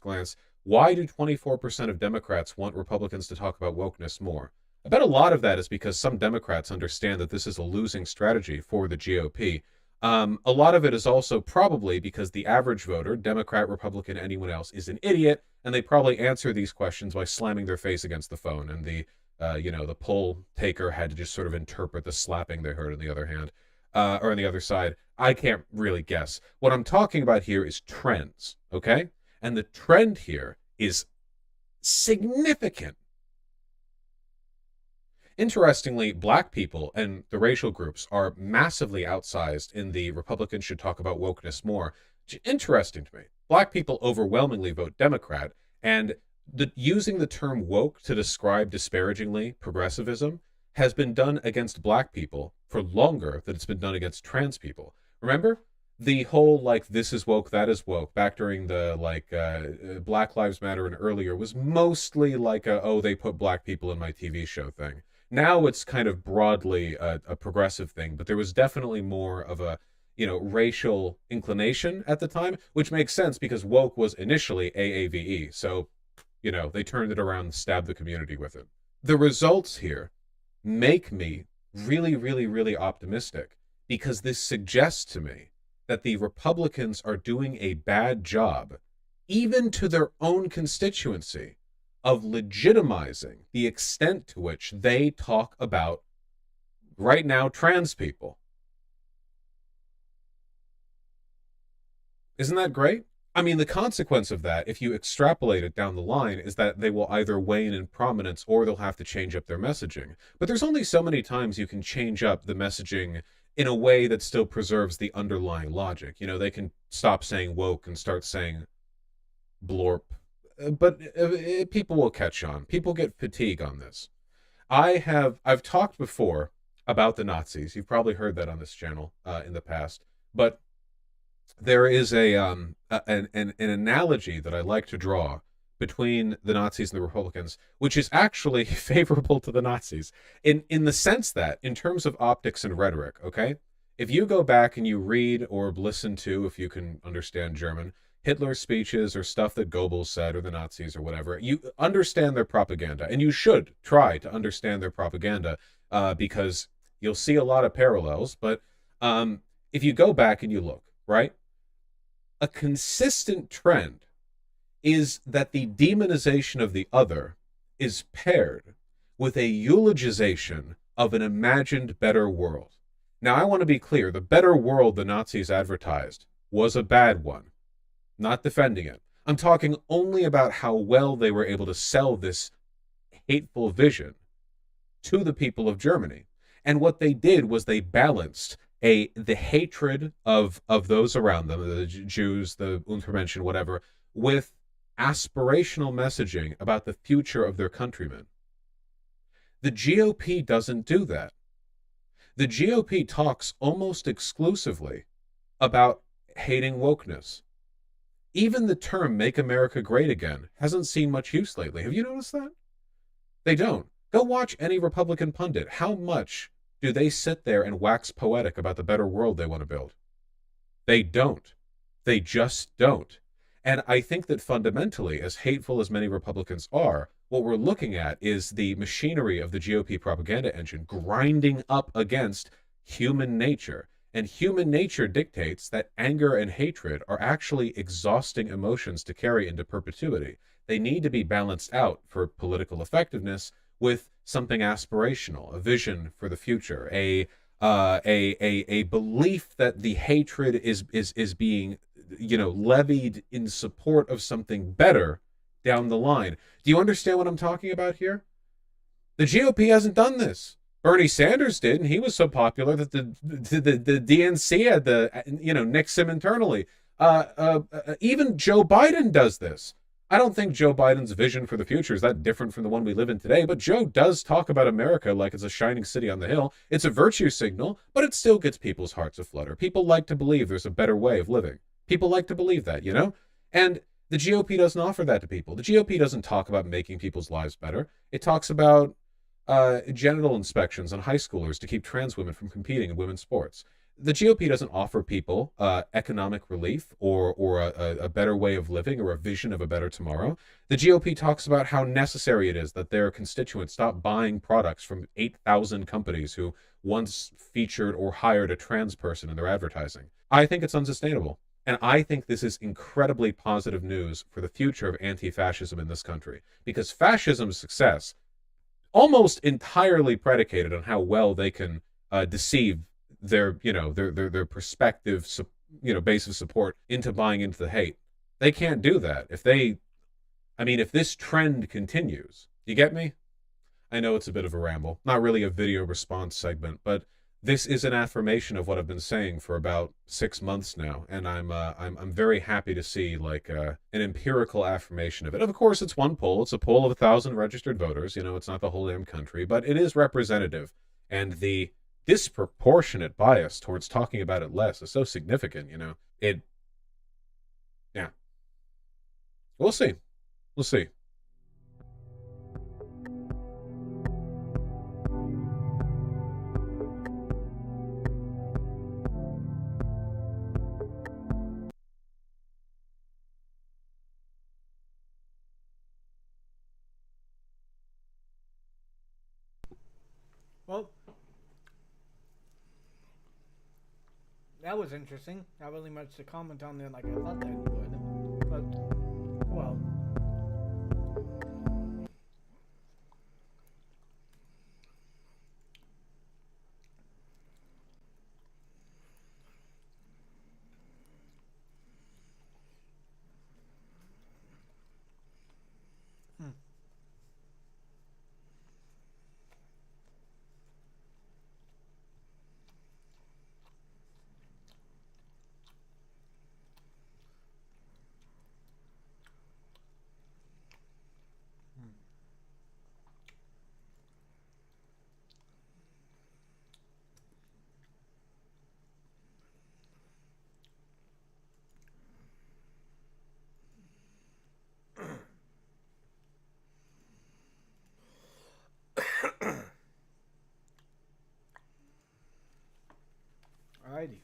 glance. Why do 24% of Democrats want Republicans to talk about wokeness more? I bet a lot of that is because some Democrats understand that this is a losing strategy for the GOP. A lot of it is also probably because the average voter, Democrat, Republican, anyone else, is an idiot, and they probably answer these questions by slamming their face against the phone, and the poll taker had to just sort of interpret the slapping they heard on the other hand, or on the other side. I can't really guess. What I'm talking about here is trends, okay? And the trend here is significant. Interestingly, black people and the racial groups are massively outsized in the Republicans should talk about wokeness more. Interesting to me. Black people overwhelmingly vote Democrat, and using the term woke to describe disparagingly progressivism has been done against black people for longer than it's been done against trans people. Remember? The whole, this is woke, that is woke, back during the, Black Lives Matter and earlier was mostly they put black people in my TV show thing. Now it's kind of broadly a progressive thing, but there was definitely more of a, racial inclination at the time, which makes sense because woke was initially AAVE. So, they turned it around and stabbed the community with it. The results here make me really, really, really optimistic because this suggests to me that the Republicans are doing a bad job, even to their own constituency, of legitimizing the extent to which they talk about, right now, trans people. Isn't that great? I mean, the consequence of that, if you extrapolate it down the line, is that they will either wane in prominence or they'll have to change up their messaging. But there's only so many times you can change up the messaging in a way that still preserves the underlying logic. They can stop saying woke and start saying blorp. But people will catch on. People get fatigue on this. I've talked before about the Nazis. You've probably heard that on this channel in the past. But there is an analogy that I like to draw between the Nazis and the Republicans, which is actually favorable to the Nazis in the sense that, in terms of optics and rhetoric, okay? If you go back and you read or listen to, if you can understand German, Hitler's speeches or stuff that Goebbels said or the Nazis or whatever, you understand their propaganda, and you should try to understand their propaganda because you'll see a lot of parallels. But if you go back and you look, right, a consistent trend is that the demonization of the other is paired with a eulogization of an imagined better world. Now, I want to be clear. The better world the Nazis advertised was a bad one. Not defending it. I'm talking only about how well they were able to sell this hateful vision to the people of Germany. And what they did was they balanced the hatred of those around them, the Jews, the Untermenschen, whatever, with aspirational messaging about the future of their countrymen. The GOP doesn't do that. The GOP talks almost exclusively about hating wokeness. Even the term "Make America Great Again" hasn't seen much use lately. Have you noticed that? They don't. Go watch any Republican pundit. How much do they sit there and wax poetic about the better world they want to build? They don't. They just don't. And I think that fundamentally, as hateful as many Republicans are, what we're looking at is the machinery of the GOP propaganda engine grinding up against human nature. And human nature dictates that anger and hatred are actually exhausting emotions to carry into perpetuity. They need to be balanced out for political effectiveness with something aspirational, a vision for the future, a belief that the hatred is being, levied in support of something better down the line. Do you understand what I'm talking about here? The GOP hasn't done this. Bernie Sanders did, and he was so popular that the DNC had to, nix him internally. Even Joe Biden does this. I don't think Joe Biden's vision for the future is that different from the one we live in today, but Joe does talk about America like it's a shining city on the hill. It's a virtue signal, but it still gets people's hearts aflutter. People like to believe there's a better way of living. People like to believe that, And the GOP doesn't offer that to people. The GOP doesn't talk about making people's lives better. It talks about genital inspections on high schoolers to keep trans women from competing in women's sports. The GOP doesn't offer people economic relief or a better way of living or a vision of a better tomorrow. The GOP talks about how necessary it is that their constituents stop buying products from 8,000 companies who once featured or hired a trans person in their advertising. I think it's unsustainable. And I think this is incredibly positive news for the future of anti-fascism in this country. Because fascism's success almost entirely predicated on how well they can deceive their prospective base of support into buying into the hate. They can't do that. If this trend continues, you get me? I know it's a bit of a ramble, not really a video response segment, but this is an affirmation of what I've been saying for about 6 months now, and I'm very happy to see an empirical affirmation of it. Of course, it's one poll. It's a poll of 1,000 registered voters. It's not the whole damn country, but it is representative, and the disproportionate bias towards talking about it less is so significant. Yeah. We'll see. We'll see. Well, that was interesting. Not really much to comment on there like I thought they would. But, well. Alrighty.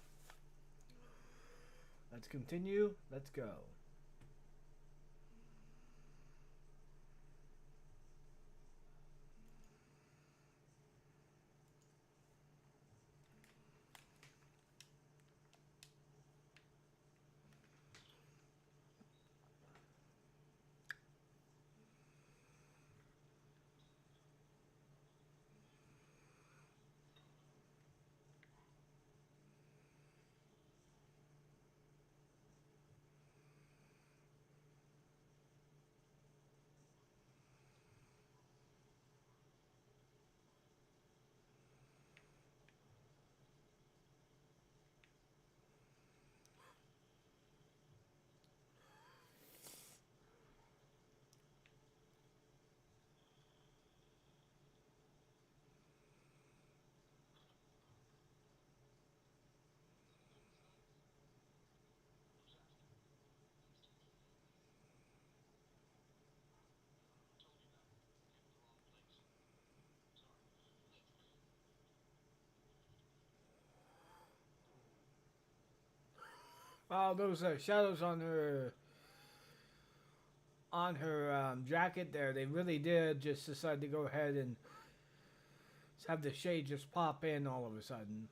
Let's continue. Let's go. Oh, those shadows on her jacket there. They really did just decide to go ahead and have the shade just pop in all of a sudden.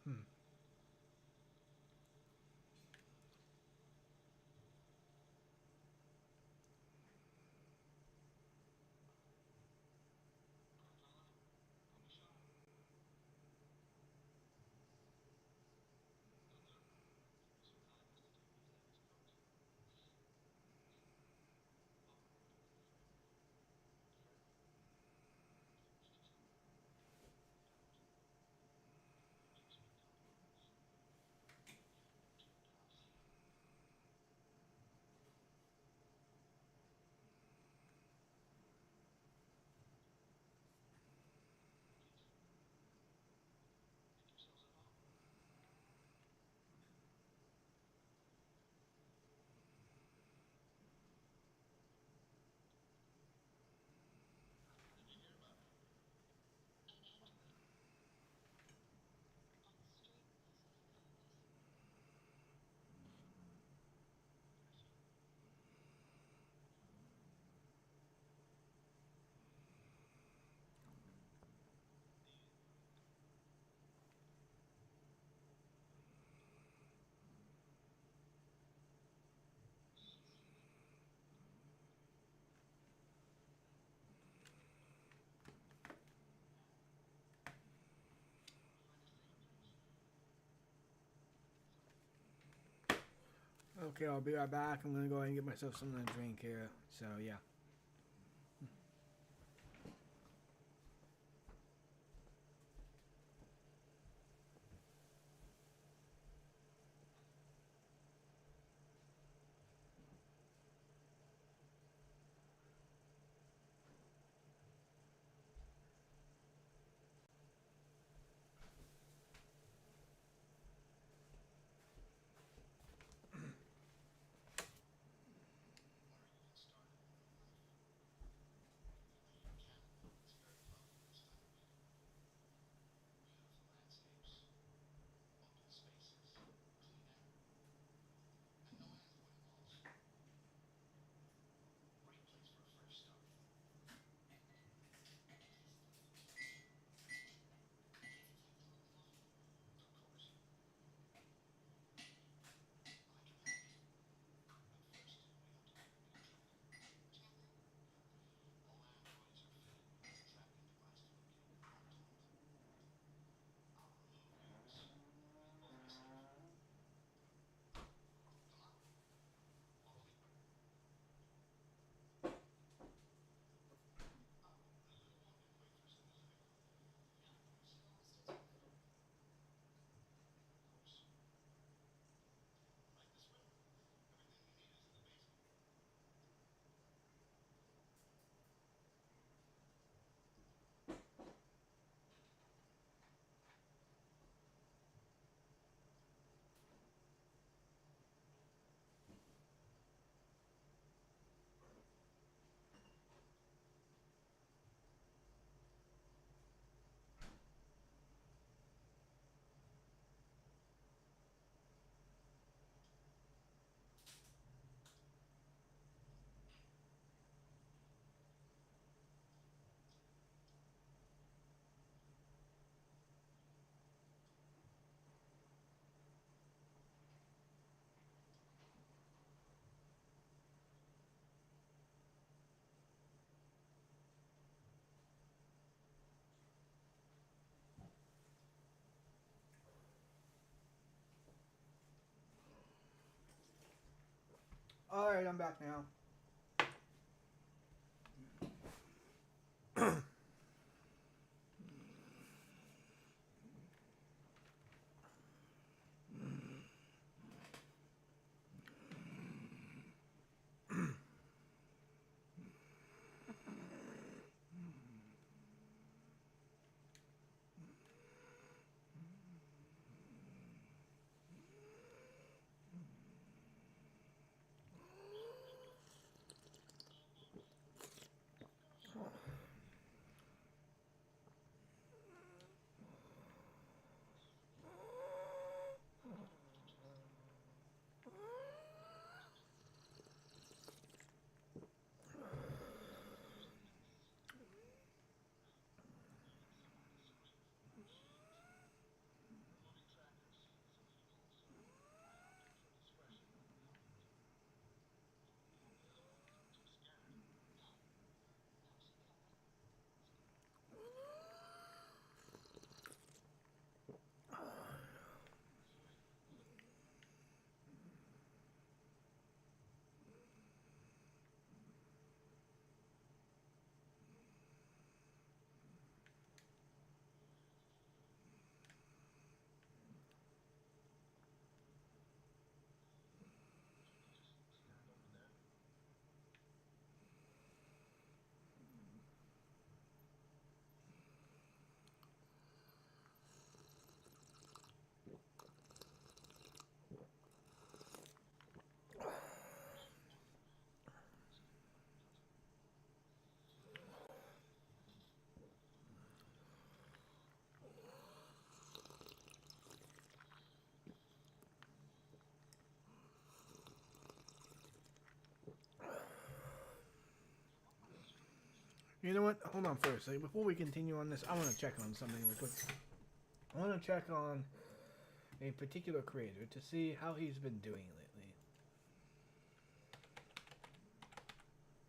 Okay, I'll be right back. I'm gonna go ahead and get myself something to drink here. So yeah. All right, I'm back now. You know what? Hold on first. Before we continue on this, I want to check on something real quick. I want to check on a particular creator to see how he's been doing lately.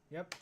Yep.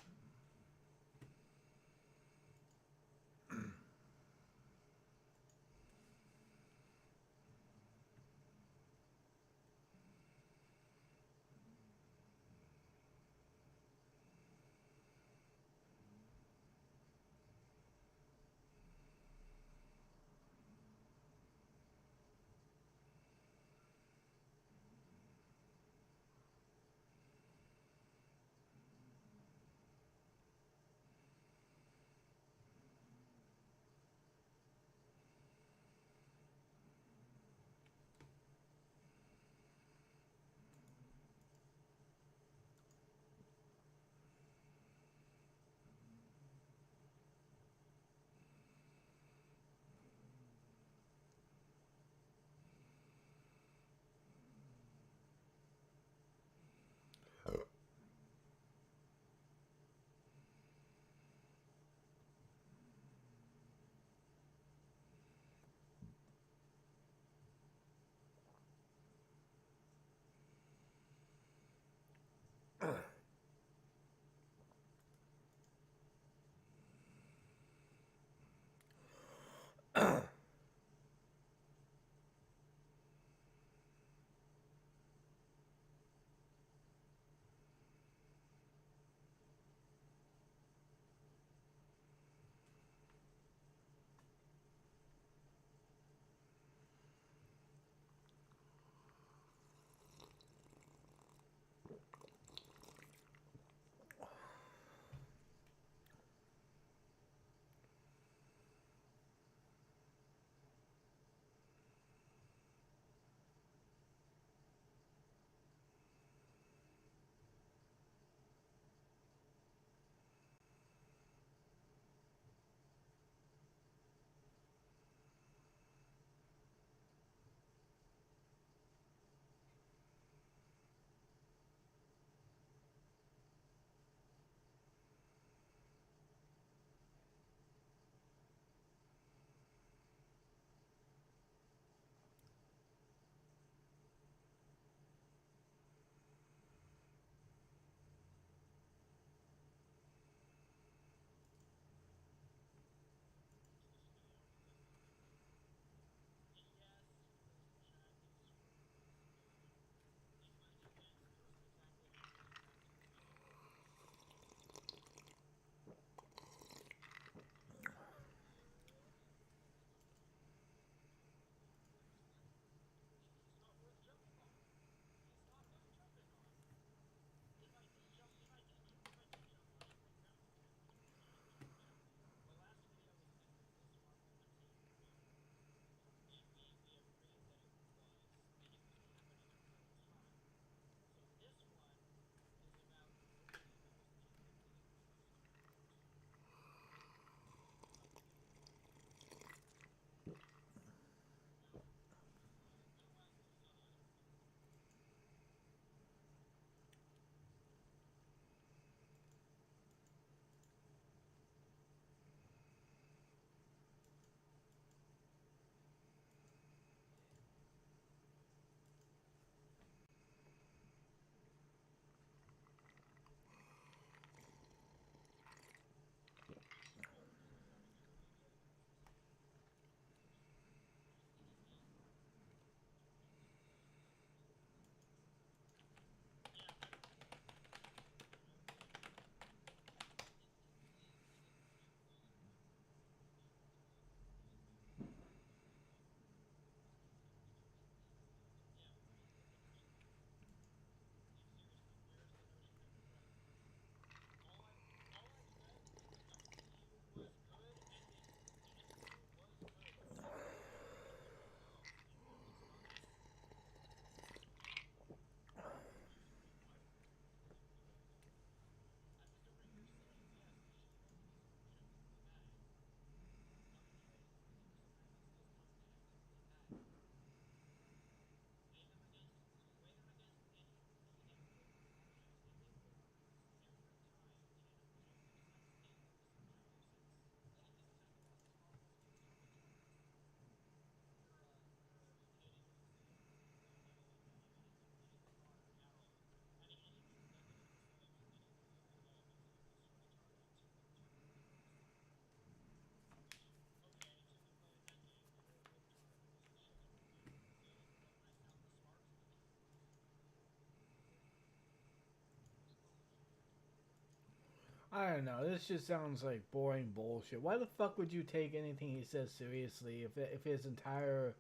I don't know. This just sounds like boring bullshit. Why the fuck would you take anything he says seriously if his entire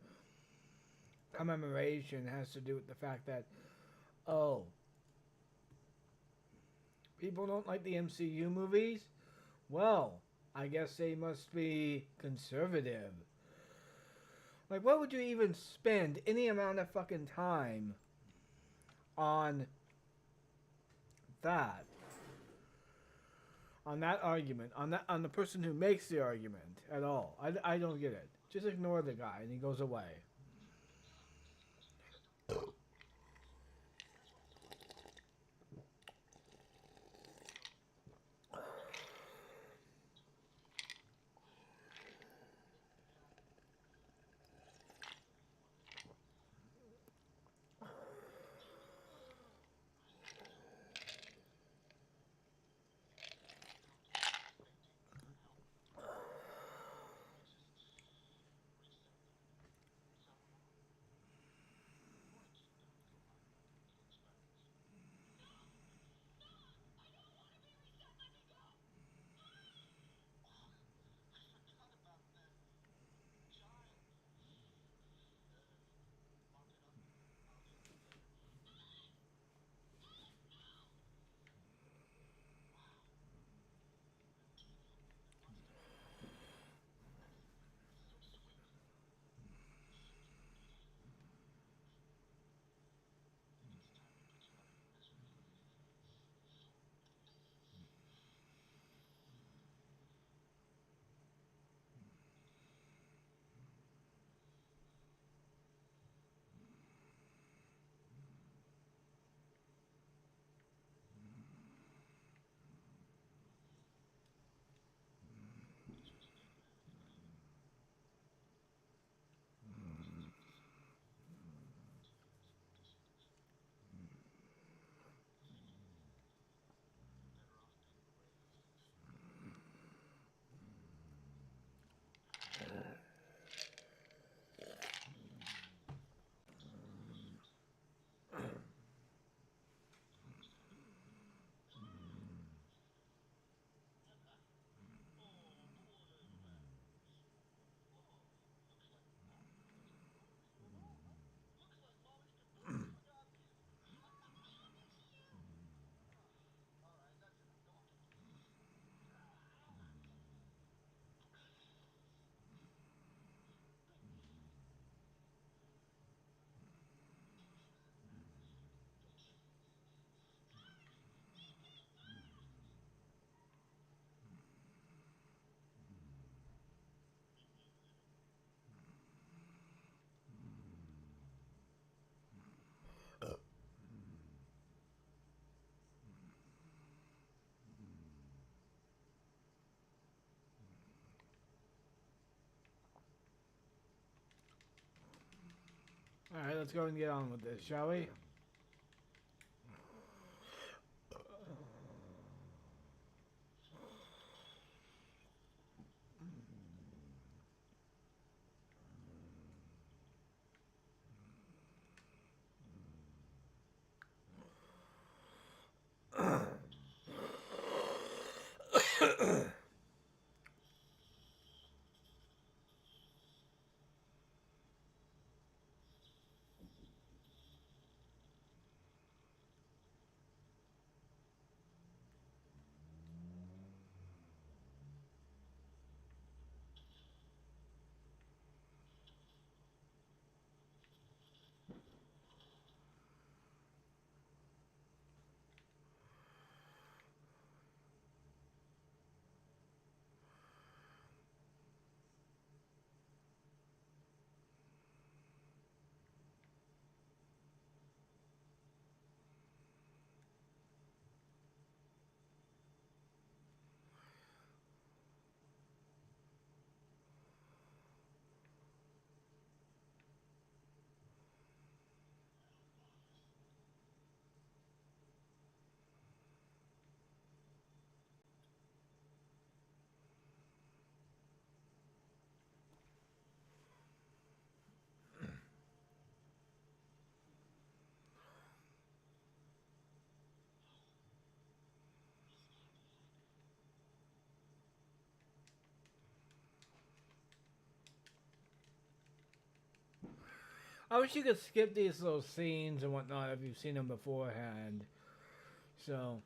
commemoration has to do with the fact that, oh, people don't like the MCU movies? Well, I guess they must be conservative. Like, what would you even spend any amount of fucking time on that? On that argument, on the person who makes the argument at all. I don't get it. Just ignore the guy and he goes away. Alright, let's go and get on with this, shall we? I wish you could skip these little scenes and whatnot if you've seen them beforehand. So.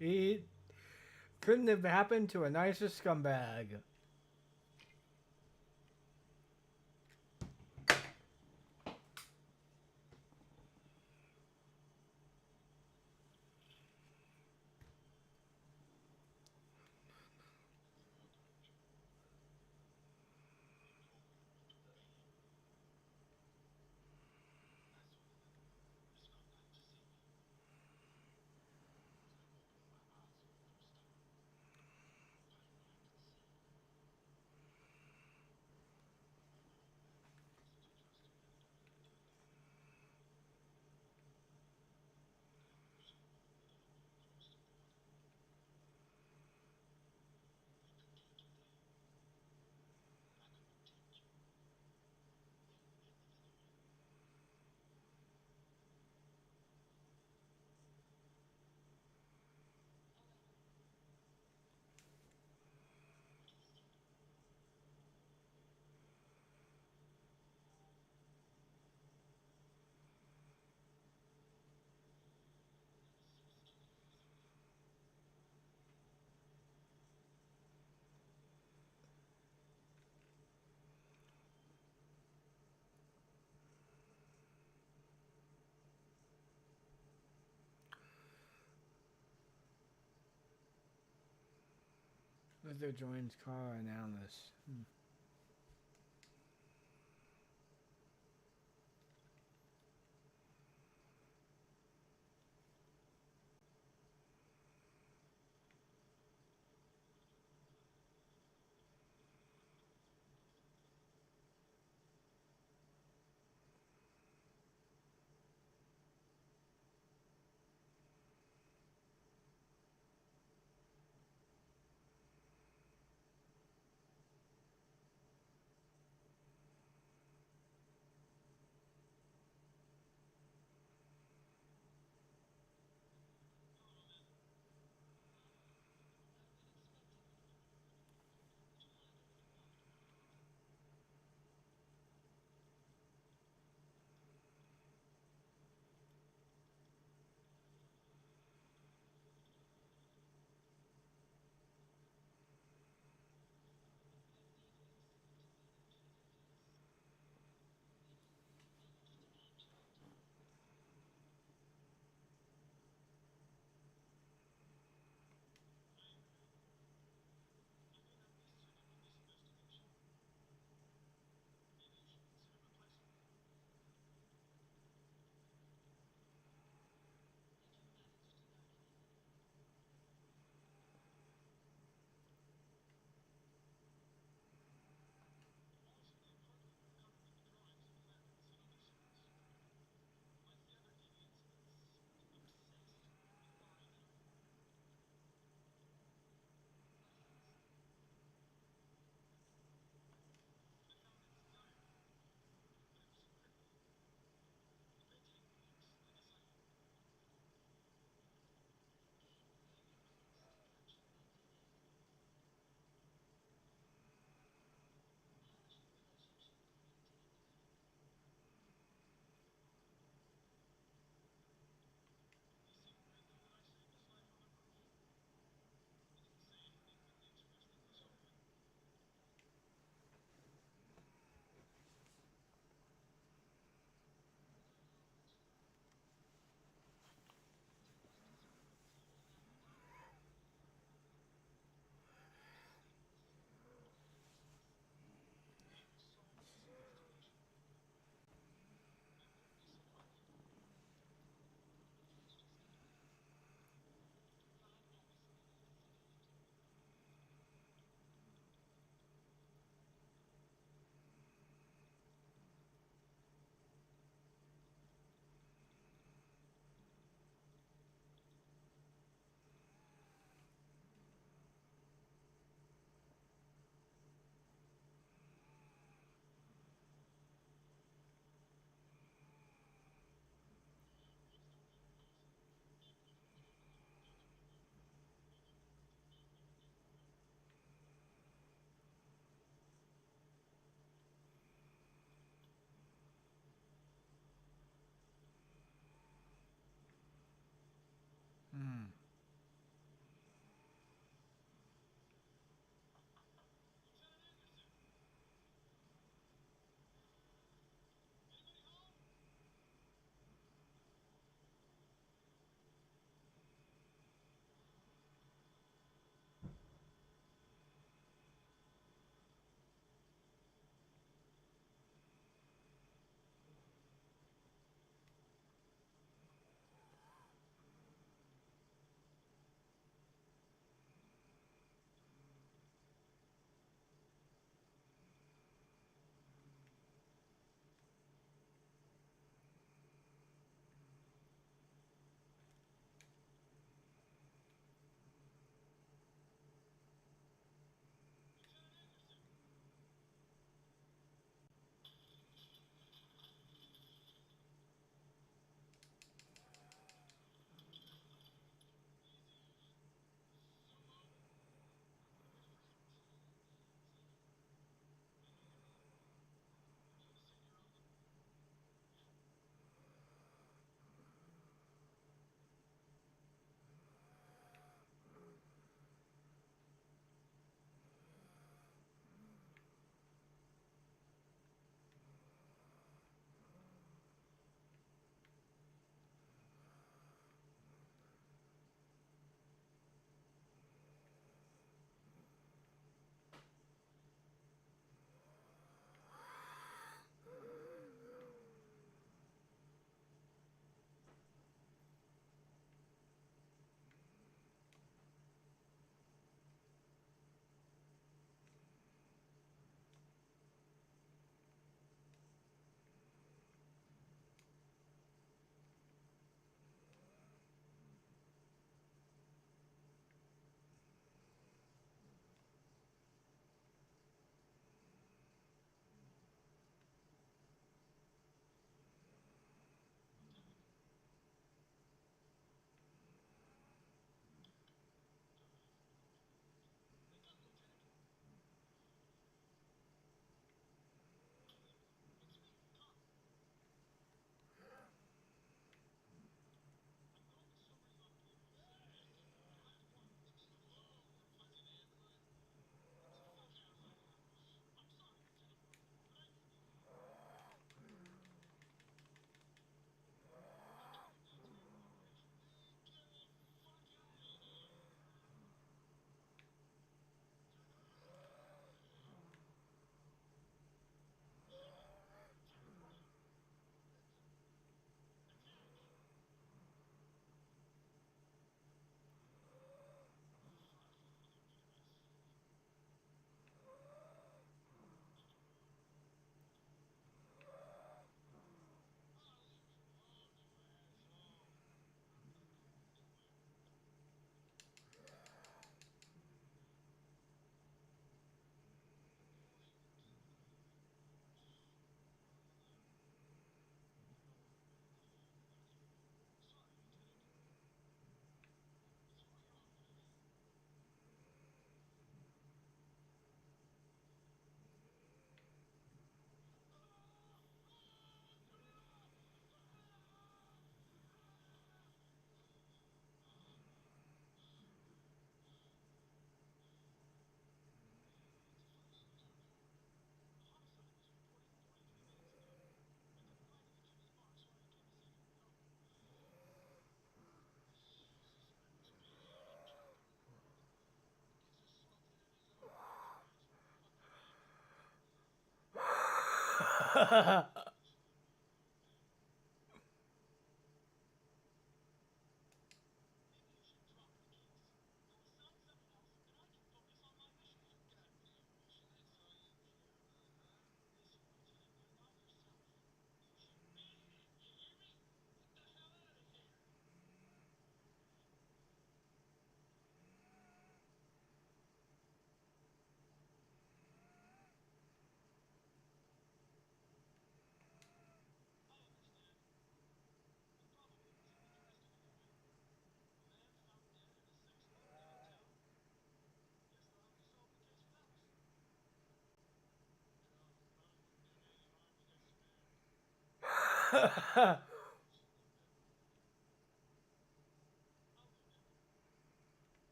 He couldn't have happened to a nicer scumbag. Luther joins Kara and Alice.